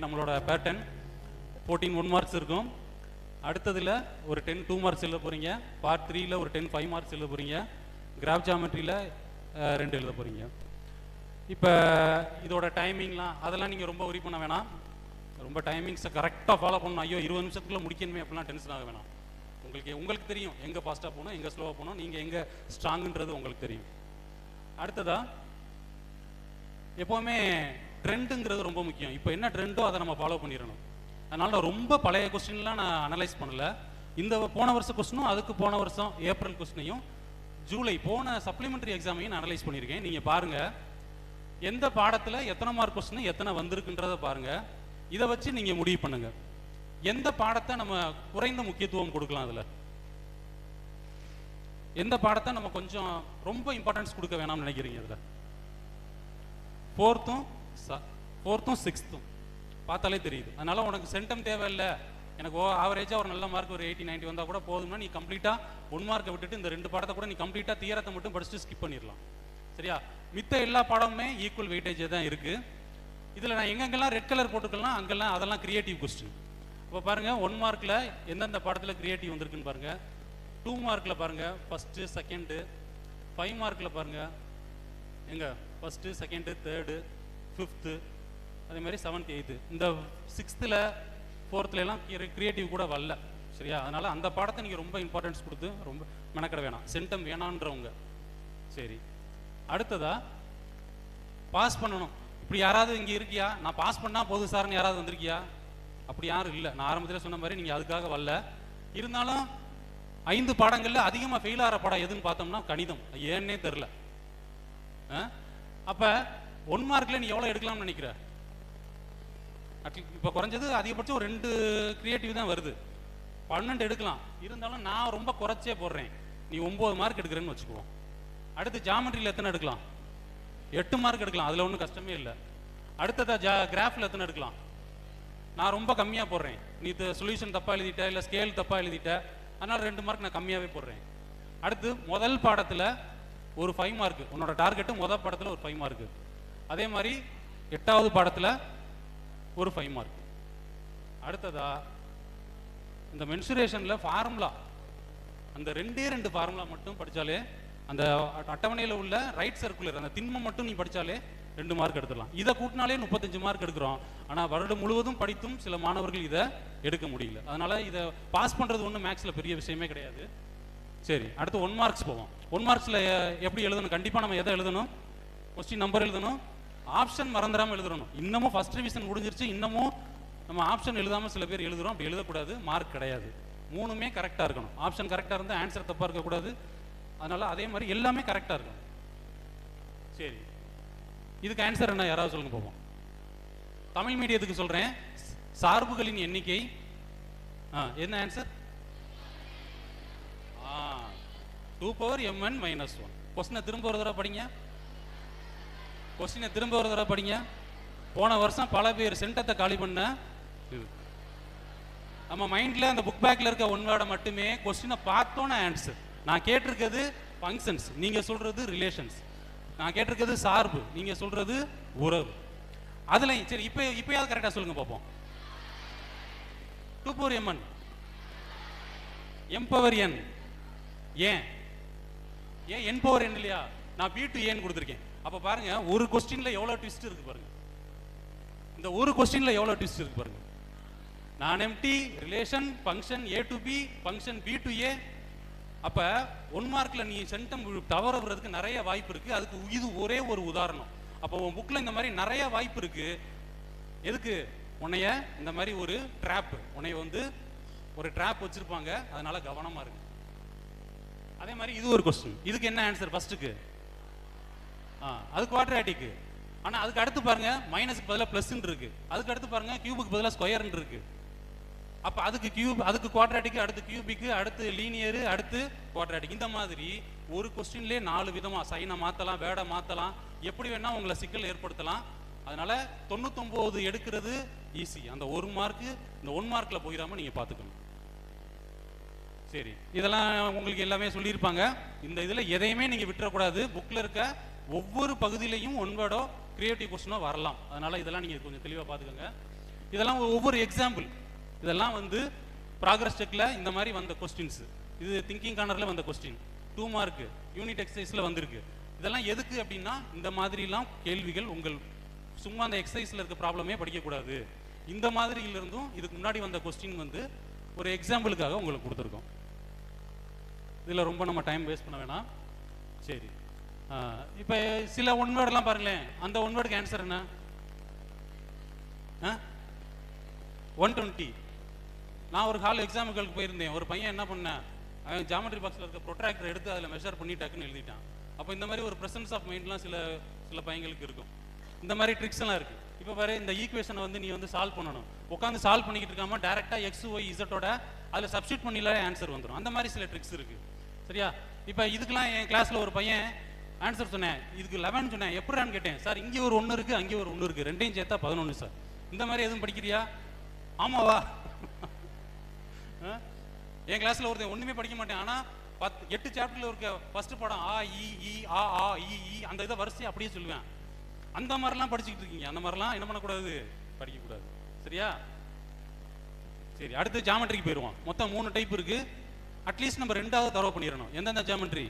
நம்மளோட pattern 14 1 marks இருக்கும். அடுத்ததில் ஒரு 10 2 மார்க்ஸ் எழுத போகிறீங்க. பார்ட் 3ல் ஒரு 10 5 மார்க்ஸ் எழுத போகிறீங்க. கிராஃப் ஜாமெட்ரியில் 2 எழுத போகிறீங்க. இப்போ இதோட டைமிங்லாம் அதெல்லாம் நீங்கள் ரொம்ப ஒரி பண்ண வேணாம். ரொம்ப டைமிங்ஸை கரெக்டாக ஃபாலோ பண்ணணும். ஐயோ 20 நிமிஷத்துக்குள்ளே முடிக்கணுமே அப்படிலாம் டென்ஷன் ஆக வேணாம். உங்களுக்கு தெரியும் எங்கே ஃபாஸ்ட்டாக போகணும், எங்கே ஸ்லோவாக போகணும், நீங்கள் எங்கே ஸ்ட்ராங்குன்றது உங்களுக்கு தெரியும். அடுத்ததாக எப்போவுமே ட்ரெண்டுங்கிறது ரொம்ப முக்கியம். இப்போ என்ன ட்ரெண்டோ அதை நம்ம ஃபாலோ பண்ணிடணும். அதனால் நான் ரொம்ப பழைய கொஸ்டின்லாம் நான் அனலைஸ் பண்ணல. இந்த போன வருஷம் கொஸ்டினும் அதுக்கு போன வருஷம் ஏப்ரல் கொஸ்டினையும் ஜூலை போன சப்ளிமெண்ட்ரி எக்ஸாமையும் நான் அனலைஸ் பண்ணியிருக்கேன். நீங்கள் பாருங்கள் எந்த பாடத்தில் எத்தனை மார்க் கொஸ்டின் எத்தனை வந்திருக்குன்றதை பாருங்கள். இதை வச்சு நீங்கள் முடிவு பண்ணுங்கள் எந்த பாடத்தை நம்ம குறைந்த முக்கியத்துவம் கொடுக்கலாம். அதில் எந்த பாடத்தை நம்ம கொஞ்சம் ரொம்ப இம்பார்ட்டன்ஸ் கொடுக்க வேணாம்னு நினைக்கிறீங்க. அதில் ஃபோர்த்தும் 6th பார்த்தாலே தெரியுது. அதனால உனக்கு சென்டம் தேவையில்லை, எனக்கு ஆவரேஜாக ஒரு நல்ல மார்க் ஒரு 80 90 வந்தால் கூட போதும்னா நீ கம்ப்ளீட்டாக 1 மார்க்கை விட்டுட்டு இந்த 2 பாடத்தை கூட நீ கம்ப்ளீட்டாக தியரத்தை மட்டும் படிச்சுட்டு ஸ்கிப் பண்ணிடலாம். சரியா? மித்த எல்லா பாடமுமே ஈக்குவல் வெயிட்டேஜ் தான் இருக்குது. இதில் நான் எங்கெங்கெல்லாம் ரெட் கலர் போட்டுக்கலாம் அங்கெல்லாம் அதெல்லாம் கிரியேட்டிவ் கொஸ்டின். இப்போ பாருங்கள் 1 மார்க்கில் எந்தெந்த பாடத்தில் கிரியேட்டிவ் வந்திருக்குன்னு பாருங்கள். 2 மார்க்கில் பாருங்கள் ஃபஸ்ட்டு செகண்டு. 5 மார்க்கில் பாருங்கள் எங்கே ஃபஸ்ட்டு செகண்டு தேர்டு 5th அதே மாதிரி 7th 8th. இந்த 6th 4th எல்லாம் கிரியேட்டிவ் கூட வரல. சரியா? அதனால் அந்த பாடத்தை நீங்கள் ரொம்ப இம்பார்ட்டன்ஸ் கொடுத்து ரொம்ப மெனக்கட வேணாம். சென்டம் வேணான்றவங்க. சரி, அடுத்ததா பாஸ் பண்ணணும். இப்படி யாராவது இங்கே இருக்கியா, நான் பாஸ் பண்ணால் போதும் சார்னு யாராவது வந்திருக்கியா? அப்படி யாரும் இல்லை. நான் ஆரம்பத்தில் சொன்ன மாதிரி நீங்கள் அதுக்காக வரல. இருந்தாலும் 5 பாடங்களில் அதிகமாக ஃபெயில் ஆகிற பாடம் எதுன்னு பார்த்தோம்னா கணிதம். ஏன்னே தெரில. அப்போ 1 மார்க்கில் நீ எவ்வளோ எடுக்கலாம்னு நினைக்கிற? இப்போ குறைஞ்சது அதிகபட்சம் ஒரு 2 கிரியேட்டிவ் தான் வருது. 12 எடுக்கலாம். இருந்தாலும் நான் ரொம்ப குறைச்சே போடுறேன். நீ 9 மார்க் எடுக்கிறேன்னு வச்சுக்குவோம். அடுத்து ஜாமெட்ரியில் எத்தனை எடுக்கலாம்? 8 மார்க் எடுக்கலாம். அதில் ஒன்றும் கஷ்டமே இல்லை. அடுத்ததா கிராஃபில் எத்தனை எடுக்கலாம்? நான் ரொம்ப கம்மியாக போடுறேன். நீ சொல்யூஷன் தப்பாக எழுதிட்ட, இல்லை ஸ்கேல் தப்பாக எழுதிட்ட, அதனால் 2 மார்க் நான் கம்மியாகவே போடுறேன். அடுத்து முதல் பாடத்தில் ஒரு 5 மார்க்கு. உன்னோட டார்கெட்டு முதல் பாடத்தில் ஒரு 5 மார்க்கு. அதே மாதிரி 8வது பாடத்தில் ஒரு 5 மார்க். அடுத்ததா இந்த மென்சுரேஷனில் ஃபார்முலா, அந்த 2 ஃபார்முலா மட்டும் படித்தாலே, அந்த அட்டவணையில் உள்ள ரைட் சர்க்குலர் அந்த திண்மம் மட்டும் நீ படித்தாலே 2 மார்க் எடுத்துடலாம். இதை கூட்டினாலே 35 மார்க் எடுக்கிறோம். ஆனால் வருடம் முழுவதும் படித்தும் சில மாணவர்கள் இதை எடுக்க முடியல. அதனால் இதை பாஸ் பண்ணுறது ஒன்றும் மேக்ஸில் பெரிய விஷயமே கிடையாது. சரி, அடுத்து 1 மார்க்ஸ் போவோம். 1 மார்க்ஸில் எப்படி எழுதணும்? கண்டிப்பாக நம்ம எதை எழுதணும்? கொஸ்டின் நம்பர் எழுதணும், ஆப்ஷன் மறந்துடாமல் எழுதணும். இன்னமும் ஃபர்ஸ்ட் ரிவிஷன் முடிஞ்சிருச்சு, இன்னமும் நம்ம ஆப்ஷன் எழுதாமல் சில பேர் எழுதுகிறோம். அப்படி எழுதக்கூடாது, மார்க் கிடையாது. 3மே கரெக்டாக இருக்கணும். ஆப்ஷன் கரெக்டாக இருந்தால் ஆன்சர் தப்பாக இருக்கக்கூடாது. அதனால் அதே மாதிரி எல்லாமே கரெக்டாக இருக்கும். சரி, இதுக்கு ஆன்சர் என்ன யாராவது சொல்லுங்க போவோம். தமிழ் மீடியத்துக்கு சொல்கிறேன். சார்புகளின் எண்ணிக்கை என்ன ஆன்சர்? 2^mn - 1. கொஸ்டினை திரும்ப ஒரு தடவை படிங்க. கொஸ்டினை திரும்ப ஒரு தடவை படிங்க. போன வருஷம் பல பேர் சென்டத்தை காலி பண்ண நம்ம மைண்டில் அந்த புக் பேக்கில் இருக்க 1 வேர்டை மட்டுமே கொஸ்டினை பார்த்தோன்னே ஆன்சர். நான் கேட்டிருக்கிறது ஃபங்க்ஷன்ஸ், நீங்கள் சொல்கிறது ரிலேஷன்ஸ். நான் கேட்டிருக்கிறது சார்பு, நீங்கள் சொல்கிறது உறவு. அதில் சரி இப்போயாவது கரெக்டாக சொல்லுங்க பார்ப்போம். 2^mn m/n ஏன் n/n இல்லையா? நான் b to a கொடுத்துருக்கேன். அப்போ பாருங்க ஒரு கொஸ்டின்ல எவ்வளோ ட்விஸ்ட் இருக்கு பாருங்க. இந்த ஒரு கொஸ்டின்ல எவ்வளோ ட்விஸ்ட் இருக்கு பாருங்க. நான் empty relation function a to b function b to a. அப்போ 1 மார்க்கில் நீ சென்டம் தவற விடுறதுக்கு நிறைய வாய்ப்பு இருக்கு. அதுக்கு இது ஒரே ஒரு உதாரணம். அப்போ உன் புக்கில் இந்த மாதிரி நிறைய வாய்ப்பு இருக்கு. எதுக்கு? உன்னைய இந்த மாதிரி ஒரு ட்ராப், உன்னைய வந்து ஒரு ட்ராப் வச்சிருப்பாங்க. அதனால கவனமா இருக்கு. அதே மாதிரி இது ஒரு கொஸ்டின். இதுக்கு என்ன ஆன்சர்? ஃபர்ஸ்ட்டுக்கு அது குவாட்ராட்டிக்கு. ஆனால் அதுக்கு அடுத்து பாருங்க மைனஸுக்கு பதிலாக ப்ளஸ்ன்னு இருக்கு. அதுக்கு அடுத்து பாருங்க கியூபுக்கு பதிலாக ஸ்கொயர்ன்னு இருக்கு. அப்போ அதுக்கு கியூப், அதுக்கு குவாட்ராட்டிக்கு, அடுத்து கியூபிக்கு, அடுத்து லீனியரு, அடுத்து குவாட்ராட்டிக். இந்த மாதிரி ஒரு கொஸ்டின்லேயே 4 விதமாக சைனை மாற்றலாம், வேடை மாற்றலாம், எப்படி வேணால் உங்களை சிக்கல் ஏற்படுத்தலாம். அதனால 99 எடுக்கிறது ஈஸி. அந்த 1 மார்க்கு இந்த 1 மார்க்கில் போயிடாமல் நீங்கள் பார்த்துக்கணும். சரி, இதெல்லாம் உங்களுக்கு எல்லாமே சொல்லியிருப்பாங்க. இந்த இதில் எதையுமே நீங்கள் விட்டுறக்கூடாது. புக்கில் இருக்க ஒவ்வொரு பகுதியிலையும் ஒன் வேர்டோ கிரியேட்டிவ் கொஸ்டினோ வரலாம். அதனால இதெல்லாம் நீங்க கொஞ்சம் தெளிவாக பார்த்துக்கோங்க. இதெல்லாம் ஒவ்வொரு எக்ஸாம்பிள். இதெல்லாம் வந்து ப்ராக்ரஸ் செக்ல இந்த மாதிரி வந்த கொஸ்டின்ஸ். இது திங்கிங் கார்னர்ல வந்த கொஸ்டின், 2 மார்க் யூனிட் எக்ஸசைஸ்ல வந்திருக்கு. இதெல்லாம் எதுக்கு அப்படின்னா இந்த மாதிரிலாம் கேள்விகள் உங்கள் சும்மா அந்த எக்ஸசைஸ்ல இருக்க ப்ராப்ளமே படிக்கக்கூடாது. இந்த மாதிரியிலிருந்தும் இதுக்கு முன்னாடி வந்த கொஸ்டின் வந்து ஒரு எக்ஸாம்பிளுக்காக உங்களுக்கு கொடுத்துருக்கோம். இதில் ரொம்ப நம்ம டைம் வேஸ்ட் பண்ண வேணாம். சரி, இப்போ சில ஒன் வேர்டெல்லாம் பாருங்களேன். அந்த ஒன் வேர்டுக்கு ஆன்சர் என்ன? 120. நான் ஒரு ஹால் எக்ஸாமுக்கு போயிருந்தேன். ஒரு பையன் என்ன பண்ணேன், அவன் ஜாமெட்ரி பாக்ஸில் இருக்க ப்ரொட்ராக்டர் எடுத்து அதில் மெஷர் பண்ணி டக்குன்னு எழுதிட்டான். அப்போ இந்த மாதிரி ஒரு ப்ரெசன்ஸ் ஆஃப் மைண்ட்லாம் சில பையங்களுக்கு இருக்கும். இந்த மாதிரி ட்ரிக்ஸ் எல்லாம் இருக்கு. இப்போ பாரு, இந்த ஈக்குவேஷனை வந்து நீ வந்து சால்வ் பண்ணணும். உட்காந்து சால்வ் பண்ணிக்கிட்டு இருக்காம டேரெக்டாக எக்ஸ் ஒய் இசட்டோட அதில் சப்ஸ்டியூட் பண்ணில ஆன்சர் வந்துடும். அந்த மாதிரி சில ட்ரிக்ஸ் இருக்கு. சரியா? இப்போ இதுக்கெல்லாம் என் கிளாஸில் ஒரு பையன் ஆன்சர் சொன்னேன், இதுக்கு 11 சொன்னேன். எப்படின்னு கேட்டேன். சார் இங்கே ஒரு 1 இருக்கு, அங்கே ஒரு 1 இருக்கு, ரெண்டையும் சேர்த்தா 11 சார். இந்த மாதிரி எதுவும் படிக்கிறியா? ஆமாவா? என் கிளாஸ்ல ஒருத்தன் ஒண்ணுமே படிக்க மாட்டேன். ஆனா 8 சாப்டர்ல இருக்க ஃபர்ஸ்ட் படம் ஆ இ ஆ ஆ இ அந்த இதை வரிசையை அப்படியே சொல்லுவேன். அந்த மாதிரிலாம் படிச்சுக்கிட்டு இருக்கீங்க. அந்த மாதிரிலாம் என்ன பண்ணக்கூடாது, படிக்கக்கூடாது. சரியா? சரி, அடுத்து ஜாமெட்ரிக்கு போயிடுவோம். மொத்தம் 3 டைப் இருக்கு. அட்லீஸ்ட் நம்ம 2வது தரவு பண்ணிடணும். எந்தெந்த ஜாமெட்ரி?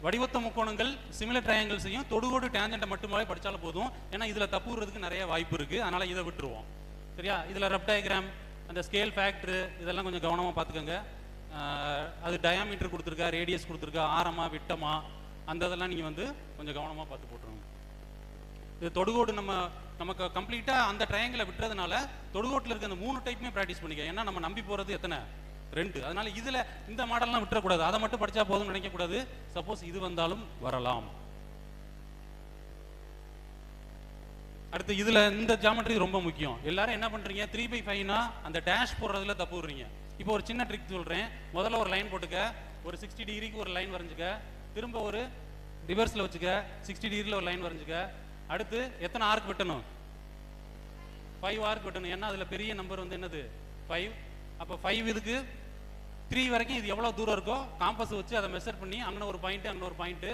வடிவத்த முக்கோணங்கள், சிமிலர் ட்ரையாங்கிள்ஸையும் தொடுகோடு டேஞ்சென்ட்டை மட்டுமே படித்தாலும் போதும். ஏன்னா இதில் தப்புறதுக்கு நிறைய வாய்ப்பு இருக்குது. அதனால் இதை விட்டுருவோம். சரியா? இதில் ரப் டயக்ராம், அந்த ஸ்கேல் ஃபேக்டரு இதெல்லாம் கொஞ்சம் கவனமாக பார்த்துக்கோங்க. அது டயாமீட்டர் கொடுத்துருக்கா, ரேடியஸ் கொடுத்துருக்கா, ஆரமா விட்டமா, அந்த இதெல்லாம் நீங்கள் வந்து கொஞ்சம் கவனமாக பார்த்து போட்டுருங்க. இது தொடுகோடு நமக்கு கம்ப்ளீட்டாக அந்த ட்ரையாங்கிளை விட்டுறதுனால தொடுகோட்டில் இருக்க அந்த 3 டைப்புமே ப்ராக்டிஸ் பண்ணிக்க. ஏன்னா நம்ம நம்பி போகிறது எத்தனை? 2. அதனால இதில் இந்த மாடல்லாம் விட்டுறக்கூடாது. அதை மட்டும் படித்தா போதும் நினைக்கக்கூடாது. சப்போஸ் இது வந்தாலும் வரலாம். அடுத்து இதில் இந்த ஜாமெட்ரி ரொம்ப முக்கியம். எல்லாரும் என்ன பண்ணுறீங்க, 3/5னா அந்த டேஷ் போடுறதுல தப்பு விடுறீங்க. இப்போ ஒரு சின்ன ட்ரிக் சொல்கிறேன். முதல்ல ஒரு லைன் போட்டுக்க, ஒரு 60 டிகிரிக்கு ஒரு லைன் வரைஞ்சிக்க, திரும்ப ஒரு ரிவர்ஸில் வச்சுக்க, 60 டிகிரியில் ஒரு லைன் வரைஞ்சிக்க. அடுத்து எத்தனை ஆர்க் வெட்டணும்? 5 ஆர்க் வெட்டணும். ஏன்னா அதில் பெரிய நம்பர் வந்து என்னது? 5. அப்போ 5 இதுக்கு 3 வரைக்கும் இது எவ்வளோ தூரம் இருக்கோ காம்பஸ் வச்சு அதை மெஷர் பண்ணி அங்கே ஒரு பாயிண்ட் அங்கே ஒரு பாயிண்ட்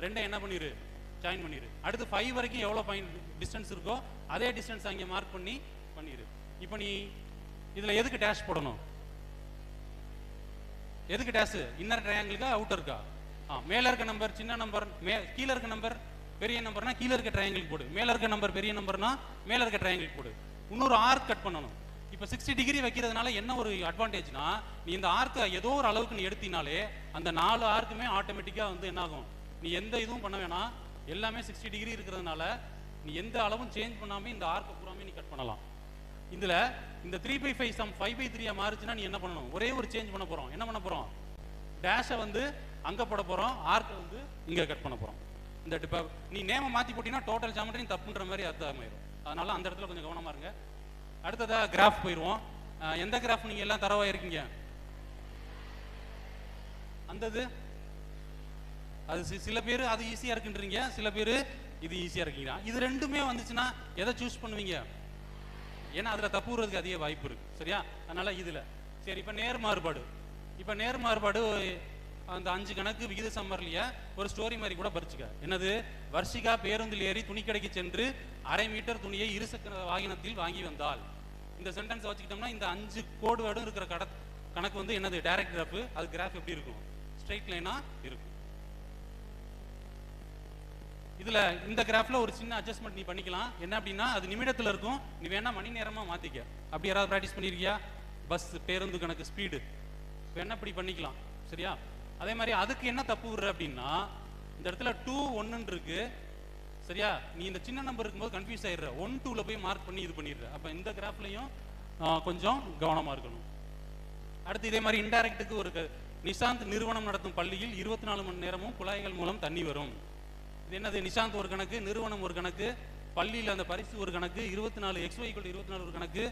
ரெண்டை என்ன பண்ணிடு, ஜாயின் பண்ணிடு. அடுத்து 5 வரைக்கும் எவ்வளோ பாயிண்ட் டிஸ்டன்ஸ் இருக்கோ அதே டிஸ்டன்ஸ் அங்கே மார்க் பண்ணிடு. இப்போ நீ இதில் எதுக்கு டேஷ் போடணும்? எதுக்கு டேஷ்? இன்னர் ட்ரையாங்கிளுக்கா அவுட்டருக்கா? மேலே இருக்க நம்பர் சின்ன நம்பர், கீழே இருக்க நம்பர் பெரிய நம்பர்னா கீழே இருக்க ட்ரையாங்கிளுக்கு போடு, மேலே இருக்க நம்பர் பெரிய நம்பர்னா மேலே இருக்க ட்ரையாங்கிளுக்கு போடு. இன்னொரு ஆர்க் கட் பண்ணணும். இப்போ 60 டிகிரி வைக்கிறதுனால என்ன ஒரு அட்வான்டேஜ்னா, நீ இந்த ஆர்க்கை ஏதோ ஒரு அளவுக்கு நீ எடுத்தினாலே அந்த 4 ஆர்க்குமே ஆட்டோமேட்டிக்காக வந்து என்ன ஆகும், நீ எந்த இதுவும் பண்ண வேணாம். எல்லாமே 60 டிகிரி இருக்கிறதுனால நீ எந்த அளவும் சேஞ்ச் பண்ணாமல் இந்த ஆர்க்கை பூராமே நீ கட் பண்ணலாம். இதில் இந்த 3/5 சம் 5/3 மாறுச்சுன்னா நீ என்ன பண்ணணும்? ஒரே ஒரு சேஞ்ச் பண்ண போகிறோம். என்ன பண்ண போகிறோம்? டேஷை வந்து அங்கே போட போகிறோம், ஆர்க்கை வந்து இங்கே கட் பண்ண போகிறோம். இந்த இப்போ நீ நேமை மாற்றி போட்டிங்கன்னா டோட்டல் ஜாமெட்ரியும் தப்புன்ற மாதிரி அர்த்தமாயிரும். அதனால அந்த இடத்துல கொஞ்சம் கவனமாக இருங்க. அடுத்ததாக கிராஃப் போயிடுவோம். எந்த கிராஃப் நீங்கள் எல்லாம் தரவாக இருக்கீங்க? அந்தது அது சில பேர் அது ஈஸியாக இருக்குன்றீங்க, சில பேர் இது ஈஸியாக இருக்கீங்க. இது ரெண்டுமே வந்துச்சுன்னா எதை சூஸ் பண்ணுவீங்க? ஏன்னா அதில் தப்புறதுக்கு அதிக வாய்ப்பு இருக்கு. சரியா? அதனால இதில் சரி. இப்போ நேர் மாறுபாடு. இப்போ நேர் மாறுபாடு அந்த 5 கணக்கு விகித சம்மர்லிய ஒரு ஸ்டோரி மாதிரி கூட பறிச்சுக்க. என்னது? வர்ஷிகா பேருந்தில் ஏறி துணிக்கடைக்கு சென்று 1/2 மீட்டர் துணியை இருசக்கர வாகனத்தில் வாங்கி வந்தால். இந்த சென்டென்ஸ் வச்சுக்கிட்டோம்னா இந்த 5 கோடு வேர்டும் இருக்கிற கணக்கு வந்து என்னது? Direct graph. அது கிராஃப் எப்படி இருக்கும்? ஸ்ட்ரைட் லைனா இருக்கும். இதுல இந்த கிராஃப்ல ஒரு சின்ன அட்ஜஸ்ட்மெண்ட் நீ பண்ணிக்கலாம். என்ன அப்படின்னா, அது நிமிடத்துல இருக்கும், நீ வேணா மணி நேரமா மாத்திக்க. அப்படி யாராவது பிராக்டிஸ் பண்ணிருக்கியா? பஸ் பேருந்து கணக்கு ஸ்பீடு வேணா இப்படி பண்ணிக்கலாம். சரியா? அதே மாதிரி அதுக்கு என்ன தப்பு விடுற அப்படின்னா, இந்த இடத்துல 2 1 இருக்கு. சரியா? நீ இந்த சின்ன நம்பர் இருக்கும்போது கன்ஃபியூஸ் ஆயிடுற, 1 2ல போய் மார்க் பண்ணி இது பண்ணிடுற. அப்ப இந்த கிராஃப்லயும் கொஞ்சம் கவனமா இருக்கணும். அடுத்து இதே மாதிரி இன்டைரக்டுக்கு ஒரு நிஷாந்த் நிறுவனம் நடத்தும் பள்ளியில் 24 மணி நேரமும் குழாய்கள் மூலம் தண்ணி வரும். இது என்னது? நிஷாந்த் ஒரு கணக்கு, நிறுவனம் ஒரு கணக்கு, பள்ளியில் அந்த பரிசு ஒரு கணக்கு, 24 XY 24 ஒரு கணக்கு,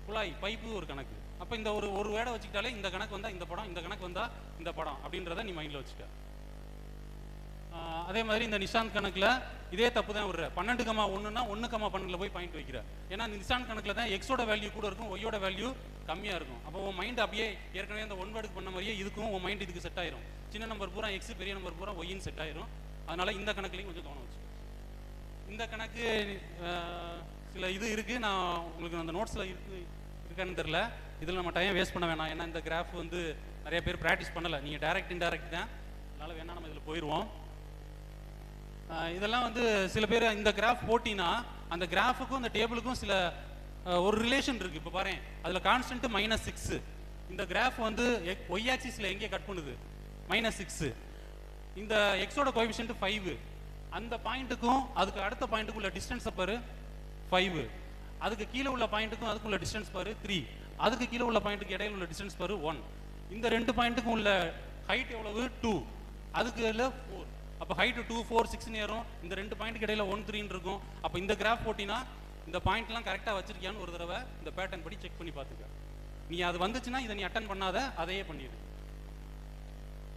குழாய் பைப்பு ஒரு கணக்கு. அப்போ இந்த ஒரு வேடை வச்சுக்கிட்டாலே இந்த கணக்கு வந்தா இந்த படம், இந்த கணக்கு வந்தா இந்த படம் அப்படின்றத நீ மைண்ட்ல வச்சுக்க. அதே மாதிரி இந்த நிஷாந்த் கணக்குல இதே தப்பு தான் விடுற. 12,1னா 1,12ல போய் பாயிண்ட் வைக்கிற. ஏன்னா நிஷாந்த் கணக்குல தான் எக்ஸோட வேல்யூ கூட இருக்கும், ஒய்யோட வேல்யூ கம்மியாக இருக்கும். அப்போ உன் மைண்ட் அப்படியே ஏற்கனவே அந்த ஒன் வேர்டுக்கு பண்ண மாதிரியே இதுக்கும் உன் மைண்ட் இதுக்கு செட் ஆயிரும். சின்ன நம்பர் பூரா எக்ஸ், பெரிய நம்பர் பூரா ஒய்ன்னு செட் ஆயிரும். அதனால இந்த கணக்குலையும் கொஞ்சம் கவனம் வச்சு. இந்த கணக்கு சில இது இருக்குது, நான் உங்களுக்கு அந்த நோட்ஸில் இருக்கான்னு தெரில. இதில் நம்ம டைம் வேஸ்ட் பண்ண வேணாம். ஏன்னா இந்த கிராஃப் வந்து நிறைய பேர் ப்ராக்டிஸ் பண்ணலை. நீங்கள் டைரக்ட் இன்டைரக்ட் தான், அதனால் வேணால் நம்ம இதில் போயிடுவோம். இதெல்லாம் வந்து சில பேர் இந்த கிராஃப் போட்டினா அந்த கிராஃபுக்கும் அந்த டேபிளுக்கும் சில ஒரு ரிலேஷன் இருக்குது. இப்போ பாருங்க, அதில் கான்ஸ்டன்ட் -6. இந்த கிராஃப் வந்து ஒய் ஆக்சிஸில் எங்கே கட் பண்ணுது? -6. இந்த எக்ஸோட கோஎஃபிஷியன்ட் 5. அந்த பாயிண்ட்டுக்கும் அதுக்கு அடுத்த பாயிண்ட்டுக்கு உள்ள டிஸ்டன்ஸ் பாரு 5. அதுக்கு கீழே உள்ள பாயிண்ட்டுக்கும் அதுக்குள்ள டிஸ்டன்ஸ் பாரு 3. அதுக்கு கீழே உள்ள பாயிண்ட்டுக்கு இடையில உள்ள டிஸ்டன்ஸ் பாரு 1. இந்த ரெண்டு பாயிண்ட்டுக்கும் உள்ள ஹைட் எவ்வளவு? 2. அதுக்கு இல்ல 4. அப்போ ஹைட் 2, 4, 6 ஏறும். இந்த ரெண்டு பாயிண்ட்டுக்கு இடையில 1, 3 இருக்கும். அப்போ இந்த கிராஃப் போட்டினா இந்த பாயிண்ட்லாம் கரெக்டாக வச்சிருக்கியான்னு ஒரு தடவை இந்த பேட்டர்ன் படி செக் பண்ணி பார்த்துக்க. நீ அது வந்துச்சுன்னா இதை நீ அட்டன் பண்ணாத, அதையே பண்ணிடு.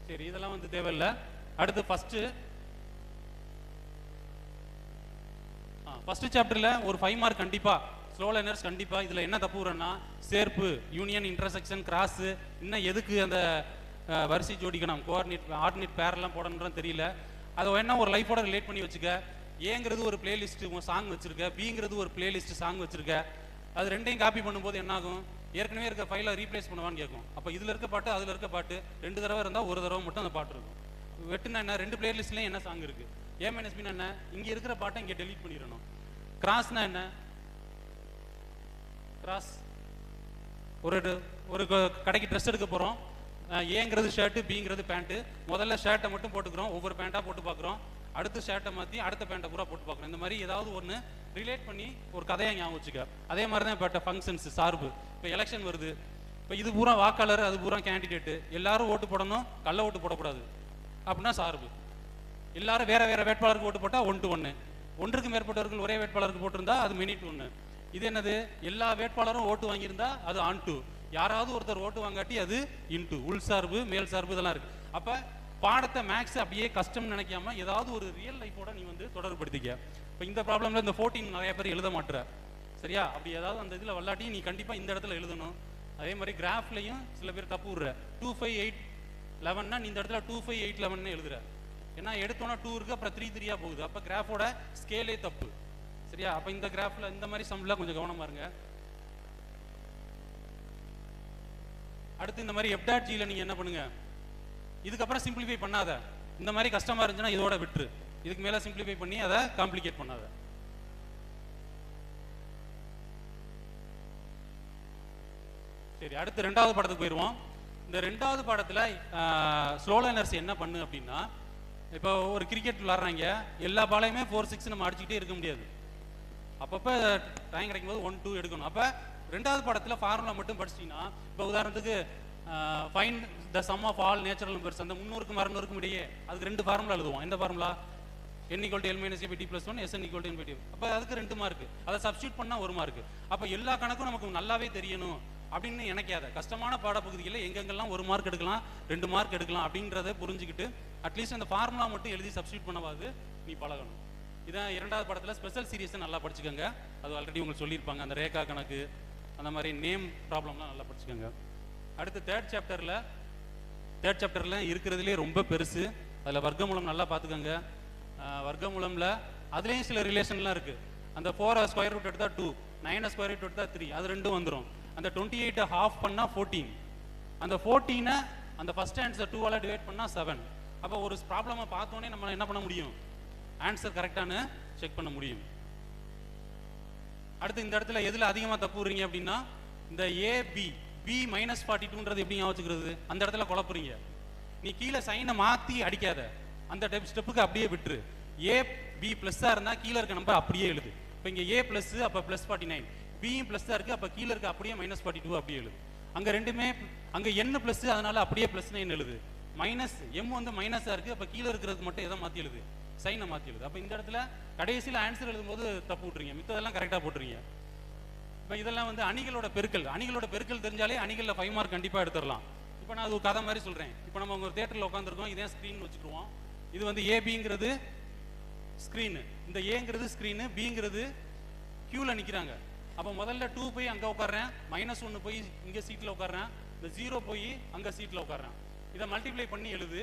சரி, இதெல்லாம் வந்து தேவையில்லை. அடுத்து ஃபர்ஸ்ட் சாப்டர்ல ஒரு 5 மார்க் கண்டிப்பா. ஸ்லோ லேர்னர்ஸ் கண்டிப்பா இதுல என்ன தப்பு வரேன்னா, சேர்ப்பு, யூனியன், இன்டர்செக்ஷன், கிராஸ், இன்னும் எதுக்கு அந்த வரிசை ஜோடிக்கணும், கோஆர்டினேட், ஆர்டினேட் பேரெல்லாம் போடணும்னு தெரியல. அதை வேணா ஒரு லைஃபோட ரிலேட் பண்ணி வச்சுக்க. ஏங்கிறது ஒரு பிளேலிஸ்ட் சாங் வச்சிருக்க, பிங்கிறது ஒரு பிளேலிஸ்ட் சாங் வச்சிருக்க. அது ரெண்டையும் காப்பி பண்ணும்போது என்ன ஆகும்? ஏற்கனவே இருக்க ஃபைலை ரீப்ளேஸ் பண்ணுவான்னு கேட்கும். அப்போ இதில் இருக்க பாட்டு அதில் இருக்க பாட்டு 2 தடவை இருந்தால் ஒரு தடவை மட்டும் அந்த பாட்டு இருக்கும். வெட்டுனா என்ன, 2 பிளேலிஸ்ட்லேயும் என்ன சாங் இருக்குது? A-B என்ன, இங்கே இருக்கிற பாட்டை இங்கே டெலீட் பண்ணிடணும். கிராஸ்னா என்ன? கிராஸ் ஒரு கடைக்கு ட்ரெஸ் எடுக்க போகிறோம். ஏங்கிறது ஷர்ட்டு, பிங்கிறது பேண்ட்டு. முதல்ல ஷர்ட்டை மட்டும் போட்டுக்கிறோம், ஒவ்வொரு பேண்ட்டாக போட்டு பார்க்குறோம். அடுத்த ஷர்ட்டை மாற்றி அடுத்த பேண்ட்டை பூரா போட்டு பார்க்குறோம். இந்த மாதிரி ஏதாவது ஒன்று ரிலேட் பண்ணி ஒரு கதையை ஞாபகம் வச்சுக்க. அதே மாதிரி தான் இப்போ ஃபங்க்ஷன்ஸ், சார்பு. இப்போ எலெக்ஷன் வருது. இப்போ இது பூரா வாக்காளர், அது பூரா கேண்டிடேட்டு. எல்லாரும் ஓட்டு போடணும், கள்ள ஓட்டு போடக்கூடாது அப்படின்னா சார்பு. எல்லாரும் வேற வேற வேட்பாளருக்கு ஓட்டு போட்டால் 1 to 1. ஒன்றுக்கு மேற்பட்டவர்கள் ஒரே வேட்பாளருக்கு போட்டிருந்தா அது மினிட் 1. இது என்னது? எல்லா வேட்பாளரும் ஓட்டு வாங்கியிருந்தா அது ஆன் டு. யாராவது ஒருத்தர் ஓட்டு வாங்காட்டி அது இன்டு. உள் சார்பு, மேல் சார்பு, இதெல்லாம் இருக்கு. அப்ப பாடத்தை மேக்ஸ் அப்படியே கஷ்டம் நினைக்காம ஏதாவது ஒரு ரியல் லைஃபோட நீ வந்து தொடர்படுத்திக்க. இப்போ இந்த ப்ராப்ளம்ல இந்த 14 நிறைய பேர் எழுத மாட்டுற, சரியா? அப்படி ஏதாவது அந்த இதில் வல்லாட்டி நீ கண்டிப்பா இந்த இடத்துல எழுதணும். அதே மாதிரி கிராஃப்லையும் சில பேர் தப்பு விடுற. 2, 5, 8, 11னா நீ இந்த இடத்துல 2, 5, 8, 11 எழுதுற. ஏன்னா எடுத்தோன்னா 2 இருக்கு, அப்புறம் 3, 3 போகுது. அப்ப கிராஃபோட ஸ்கேலே தப்பு, சரியா? அப்ப இந்த கிராஃப்ல இந்த மாதிரி சம்ல கொஞ்சம் கவனமா இருங்க. அடுத்து இந்த மாதிரி f.g நீங்க என்ன பண்ணுங்க, இதுக்கப்புறம் சிம்பிளிஃபை பண்ணாத. இந்த மாதிரி கஷ்டமா இருந்துச்சுன்னா இதோட விட்டுரு. இதுக்கு மேல சிம்பிளிஃபை பண்ணி அதை காம்ப்ளிகேட் பண்ணாத. சரி, அடுத்து 2வது பாடத்துக்கு போயிடுவோம். இந்த 2வது பாடத்துல ஸ்லோ லேர்னர்ஸ் என்ன பண்ணு அப்படின்னா, இப்போ ஒரு கிரிக்கெட் விளாட்றாங்க, எல்லா பாலையுமே 4, 6 நம்ம அடிச்சுக்கிட்டே இருக்க முடியாது. அப்பப்போ டைம் கிடைக்கும் போது 1, 2 எடுக்கணும். அப்போ 2வது பாடத்தில் ஃபார்முலா மட்டும் படிச்சிட்டிங்கன்னா, இப்போ உதாரணத்துக்கு find the sum of all natural numbers, அந்த 300க்கும் 600க்கும் இடையே அதுக்கு 2 ஃபார்முலா எழுதுவோம். எந்த formula? n = l - a + t + 1, Sn = n / t. அப்போ அதுக்கு 2 மார்க். அதை சப்ஸ்டியூட் பண்ணால் 1 மார்க். அப்போ எல்லா கணக்கும் நமக்கு நல்லாவே தெரியணும் அப்படின்னு நினைக்காத. கஷ்டமான பாடப்பகுதிகளில் எங்கெங்கெல்லாம் 1 மார்க் எடுக்கலாம், 2 மார்க் எடுக்கலாம் அப்படின்றத புரிஞ்சுக்கிட்டு அட்லீஸ்ட் அந்த ஃபார்முலா மட்டும் எழுதி சப்ஸ்டியூட் பண்ணவாது நீ பழகணும். இதான் 2வது பாடத்தில் ஸ்பெஷல் சீரியஸை நல்லா படிச்சுக்கோங்க. அது ஆல்ரெடி உங்களுக்கு சொல்லியிருப்பாங்க. அந்த ரேகா கணக்கு, அந்த மாதிரி நேம் ப்ராப்ளம்லாம் நல்லா படிச்சுக்கோங்க. அடுத்து 3rd சாப்டரில் இருக்கிறதுலே ரொம்ப பெருசு. அதில் வர்க்கமூலம் நல்லா பார்த்துக்கோங்க. வர்க்கமூலம்ல அதுலேயும் சில ரிலேஷன்லாம் இருக்குது. அந்த 4 ஸ்கொயர் ரூட் எடுத்தால் 2, 9 ஸ்கொயர் ரூட் எடுத்தால் 3, அது 2 வந்துடும். அந்த 28 half பண்ணால் 14. அந்த 14 அந்த ஃபர்ஸ்ட் ஆன்சர் 2ஆல் டிவைட் பண்ணால் 7. அப்போ ஒரு ப்ராப்ளமை பார்த்தோன்னே நம்ம என்ன பண்ண முடியும்? ஆன்சர் கரெக்டானு செக் பண்ண முடியும். அடுத்து இந்த இடத்துல எதில் அதிகமாக தப்பு விடுறீங்க அப்படின்னா, இந்த AB B - 42ன்றது எப்படி ஞாபகம் வச்சுக்கிறது? அந்த இடத்துல குழப்புறீங்க. நீ கீழே சைனை மாற்றி அடிக்காத, அந்த ஸ்டெப்புக்கு அப்படியே விட்டுரு. AB ப்ளஸ்ஸாக இருந்தால் கீழே இருக்க நம்பர் அப்படியே எழுது. இப்போ இங்கே A ப்ளஸ், அப்போ +49, பியும் ப்ளஸ்ஸாக இருக்குது, அப்போ கீழே இருக்க அப்படியே -42 அப்படியே எழுது. அங்கே ரெண்டுமே அங்கே n ப்ளஸ், அதனால அப்படியே +9 எழுது. மைனஸ் எம் வந்து மைனஸாக இருக்குது, அப்போ கீழே இருக்கிறதுக்கு மட்டும் எதை மாற்றி எழுது? சைனை மாற்றி எழுது. அப்போ இந்த இடத்துல கடைசியில் ஆன்சர் எழுதும்போது தப்பு விட்டுறீங்க, மித்ததெல்லாம் கரெக்டாக போட்டுறீங்க. இப்போ இதெல்லாம் வந்து அணிகளோட பெருக்கல் தெரிஞ்சாலே அணிகளில் 5 மார்க் கண்டிப்பாக எடுத்துடலாம். இப்போ நான் அது ஒரு கதை மாதிரி சொல்கிறேன். இப்போ நம்ம ஒரு தேட்டரில் உட்காந்துருக்கோம், இதே ஸ்க்ரீன் வச்சுக்குவோம். இது வந்து ஏபிங்கிறது ஸ்க்ரீனு, இந்த ஏங்கிறது ஸ்க்ரீனு, பிங்கிறது கியூவில் நிற்கிறாங்க. அப்போ முதல்ல 2 போய் அங்கே உட்கார்றேன், -1 போய் இங்கே சீட்டில் உட்கார்றேன், இந்த 0 போய் அங்கே சீட்டில் உட்கார்றேன். இதை மல்டிப்ளை பண்ணி எழுது.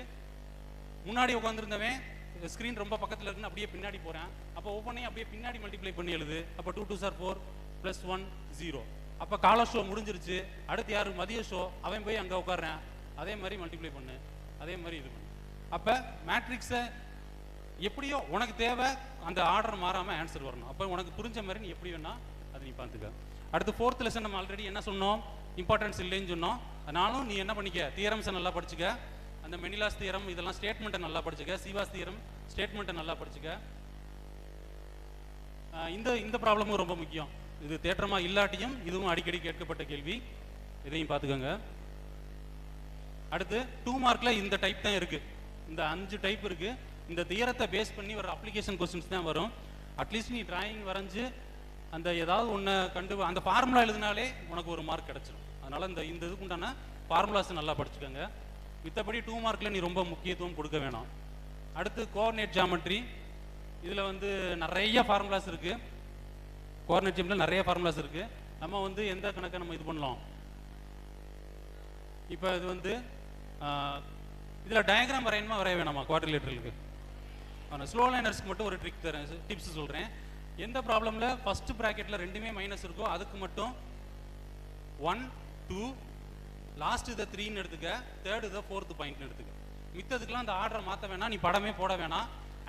முன்னாடி உட்காந்துருந்தவன் ஸ்க்ரீன் ரொம்ப பக்கத்தில் இருக்குன்னு அப்படியே பின்னாடி போகிறேன். அப்போ ஒவ்வொன்றையும் அப்படியே பின்னாடி மல்டிப்ளை பண்ணி எழுது. அப்போ 2 2 4 +1 0. அப்போ கால ஷோ முடிஞ்சிருச்சு. அடுத்து யாரு? மதிய ஷோ. அவன் போய் அங்கே உட்கார்றேன். அதே மாதிரி மல்டிப்ளை பண்ணு, அதே மாதிரி இது பண்ணு. அப்போ மேட்ரிக்ஸை எப்படியோ உனக்கு தேவை, அந்த ஆர்டர் மாறாமல் ஆன்சர் வரணும். அப்போ உனக்கு புரிஞ்ச மாதிரி நீ எப்படி வேணா அதை நீ பார்த்துக்க. அடுத்து 4th லெசன் நம்ம ஆல்ரெடி என்ன சொன்னோம்? இம்பார்ட்டன்ஸ் இல்லைன்னு சொன்னோம். அதனாலும் நீ என்ன பண்ணிக்க, தியரம்ஸை நல்லா படிச்சுக்க. அந்த மெனிலாஸ் தியரம் இதெல்லாம் ஸ்டேட்மெண்ட்டை நல்லா படிச்சுக்க. சிவாஸ் தியரம் ஸ்டேட்மெண்ட்டை நல்லா படிச்சுக்க. இந்த ப்ராப்ளமும் ரொம்ப முக்கியம். இது தேற்றமா இல்லாட்டியும் இதுவும் அடிக்கடி கேட்கப்பட்ட கேள்வி. இதையும் பார்த்துக்கோங்க. அடுத்து 2 மார்க்ல இந்த டைப் தான் இருக்கு. இந்த 5 டைப் இருக்கு. இந்த தியரத்தை பேஸ் பண்ணி வர அப்ளிகேஷன் கொஸ்டின்ஸ் தான் வரும். அட்லீஸ்ட் நீ டிராயிங் வரைஞ்சு அந்த ஏதாவது ஒன்று அந்த ஃபார்முலா எழுதினாலே உனக்கு ஒரு மார்க் கிடைச்சிடும். அதனால இந்த இதுக்கு உண்டான ஃபார்முலாஸ் நல்லா படிச்சுக்கோங்க. மித்தபடி 2 மார்க்கில் நீ ரொம்ப முக்கியத்துவம் கொடுக்க வேணாம். அடுத்து கோஆர்டினேட் ஜாமெட்ரி. இதில் வந்து நிறைய ஃபார்முலாஸ் இருக்கு. கோஆர்டினேட் ஜாமெட்ரியில் நிறைய ஃபார்முலாஸ் இருக்கு. நம்ம வந்து எந்த கணக்கை நம்ம இது பண்ணலாம். இப்போ இது வந்து இதில் டயக்ராம் வரையணுமா வரைய வேணாமா? குவாட்ரிலேட்டரலுக்கு ஸ்லோ லைனர்ஸ்க்கு மட்டும் ஒரு ட்ரிக் தரேன், டிப்ஸ் சொல்கிறேன். எந்த ப்ராப்ளமில் ஃபர்ஸ்ட் ப்ராக்கெட்டில் ரெண்டுமே மைனஸ் இருக்கோ அதுக்கு மட்டும் 1 2 லாஸ்ட் இதை 3ன்னு எடுத்துக்க, தேர்ட் இதை 4th பாயிண்ட்னு எடுத்துக்க. மித்ததுக்கெல்லாம் அந்த ஆர்டரை மாற்ற வேணாம், நீ படமே போட வேணாம்.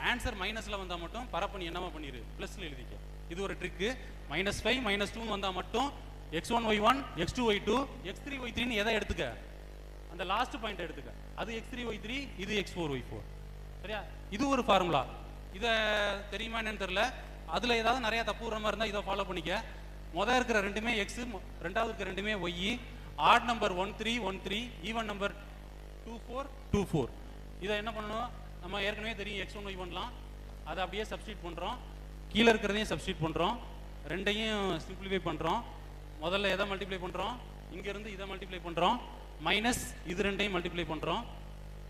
ஆன்சர் மைனஸில் வந்தால் மட்டும் பரப்பு நீ என்னமா பண்ணிடு, ப்ளஸில் எழுதிக்க. இது ஒரு ட்ரிக்கு. -5 -2ன்னு வந்தால் மட்டும் x1 y1 x2 y2 x3 y3ன்னு எதை எடுத்துக்க, அந்த லாஸ்ட் பாயிண்ட் எடுத்துக்க. அது x3 y3, இது x4 y4. சரியா? இது ஒரு ஃபார்முலா. இதை தெரியுமா என்னன்னு தெரியல. அதில் ஏதாவது நிறைய தப்பு வர மாதிரி இருந்தால் இதை ஃபாலோ பண்ணிக்க. முதல் இருக்கிற ரெண்டுமே எக்ஸ், ரெண்டாவது இருக்கிற ரெண்டுமே y. Odd number 1 3 1 3, even number 2 4 2 4. இதை என்ன பண்ணணும், நம்ம ஏற்கனவே தெரியும் x1 y1லாம். அதை அப்படியே சப்ஸ்டியூட் பண்ணுறோம். கீழே இருக்கிறதையும் சப்ஸ்டியூட் பண்ணுறோம். ரெண்டையும் சிம்பிளிஃபை பண்ணுறோம். முதல்ல எதை மல்டிப்ளை பண்ணுறோம், இங்கேருந்து இதை மல்டிப்ளை பண்ணுறோம். மைனஸ் இது ரெண்டையும் மல்டிப்ளை பண்ணுறோம்.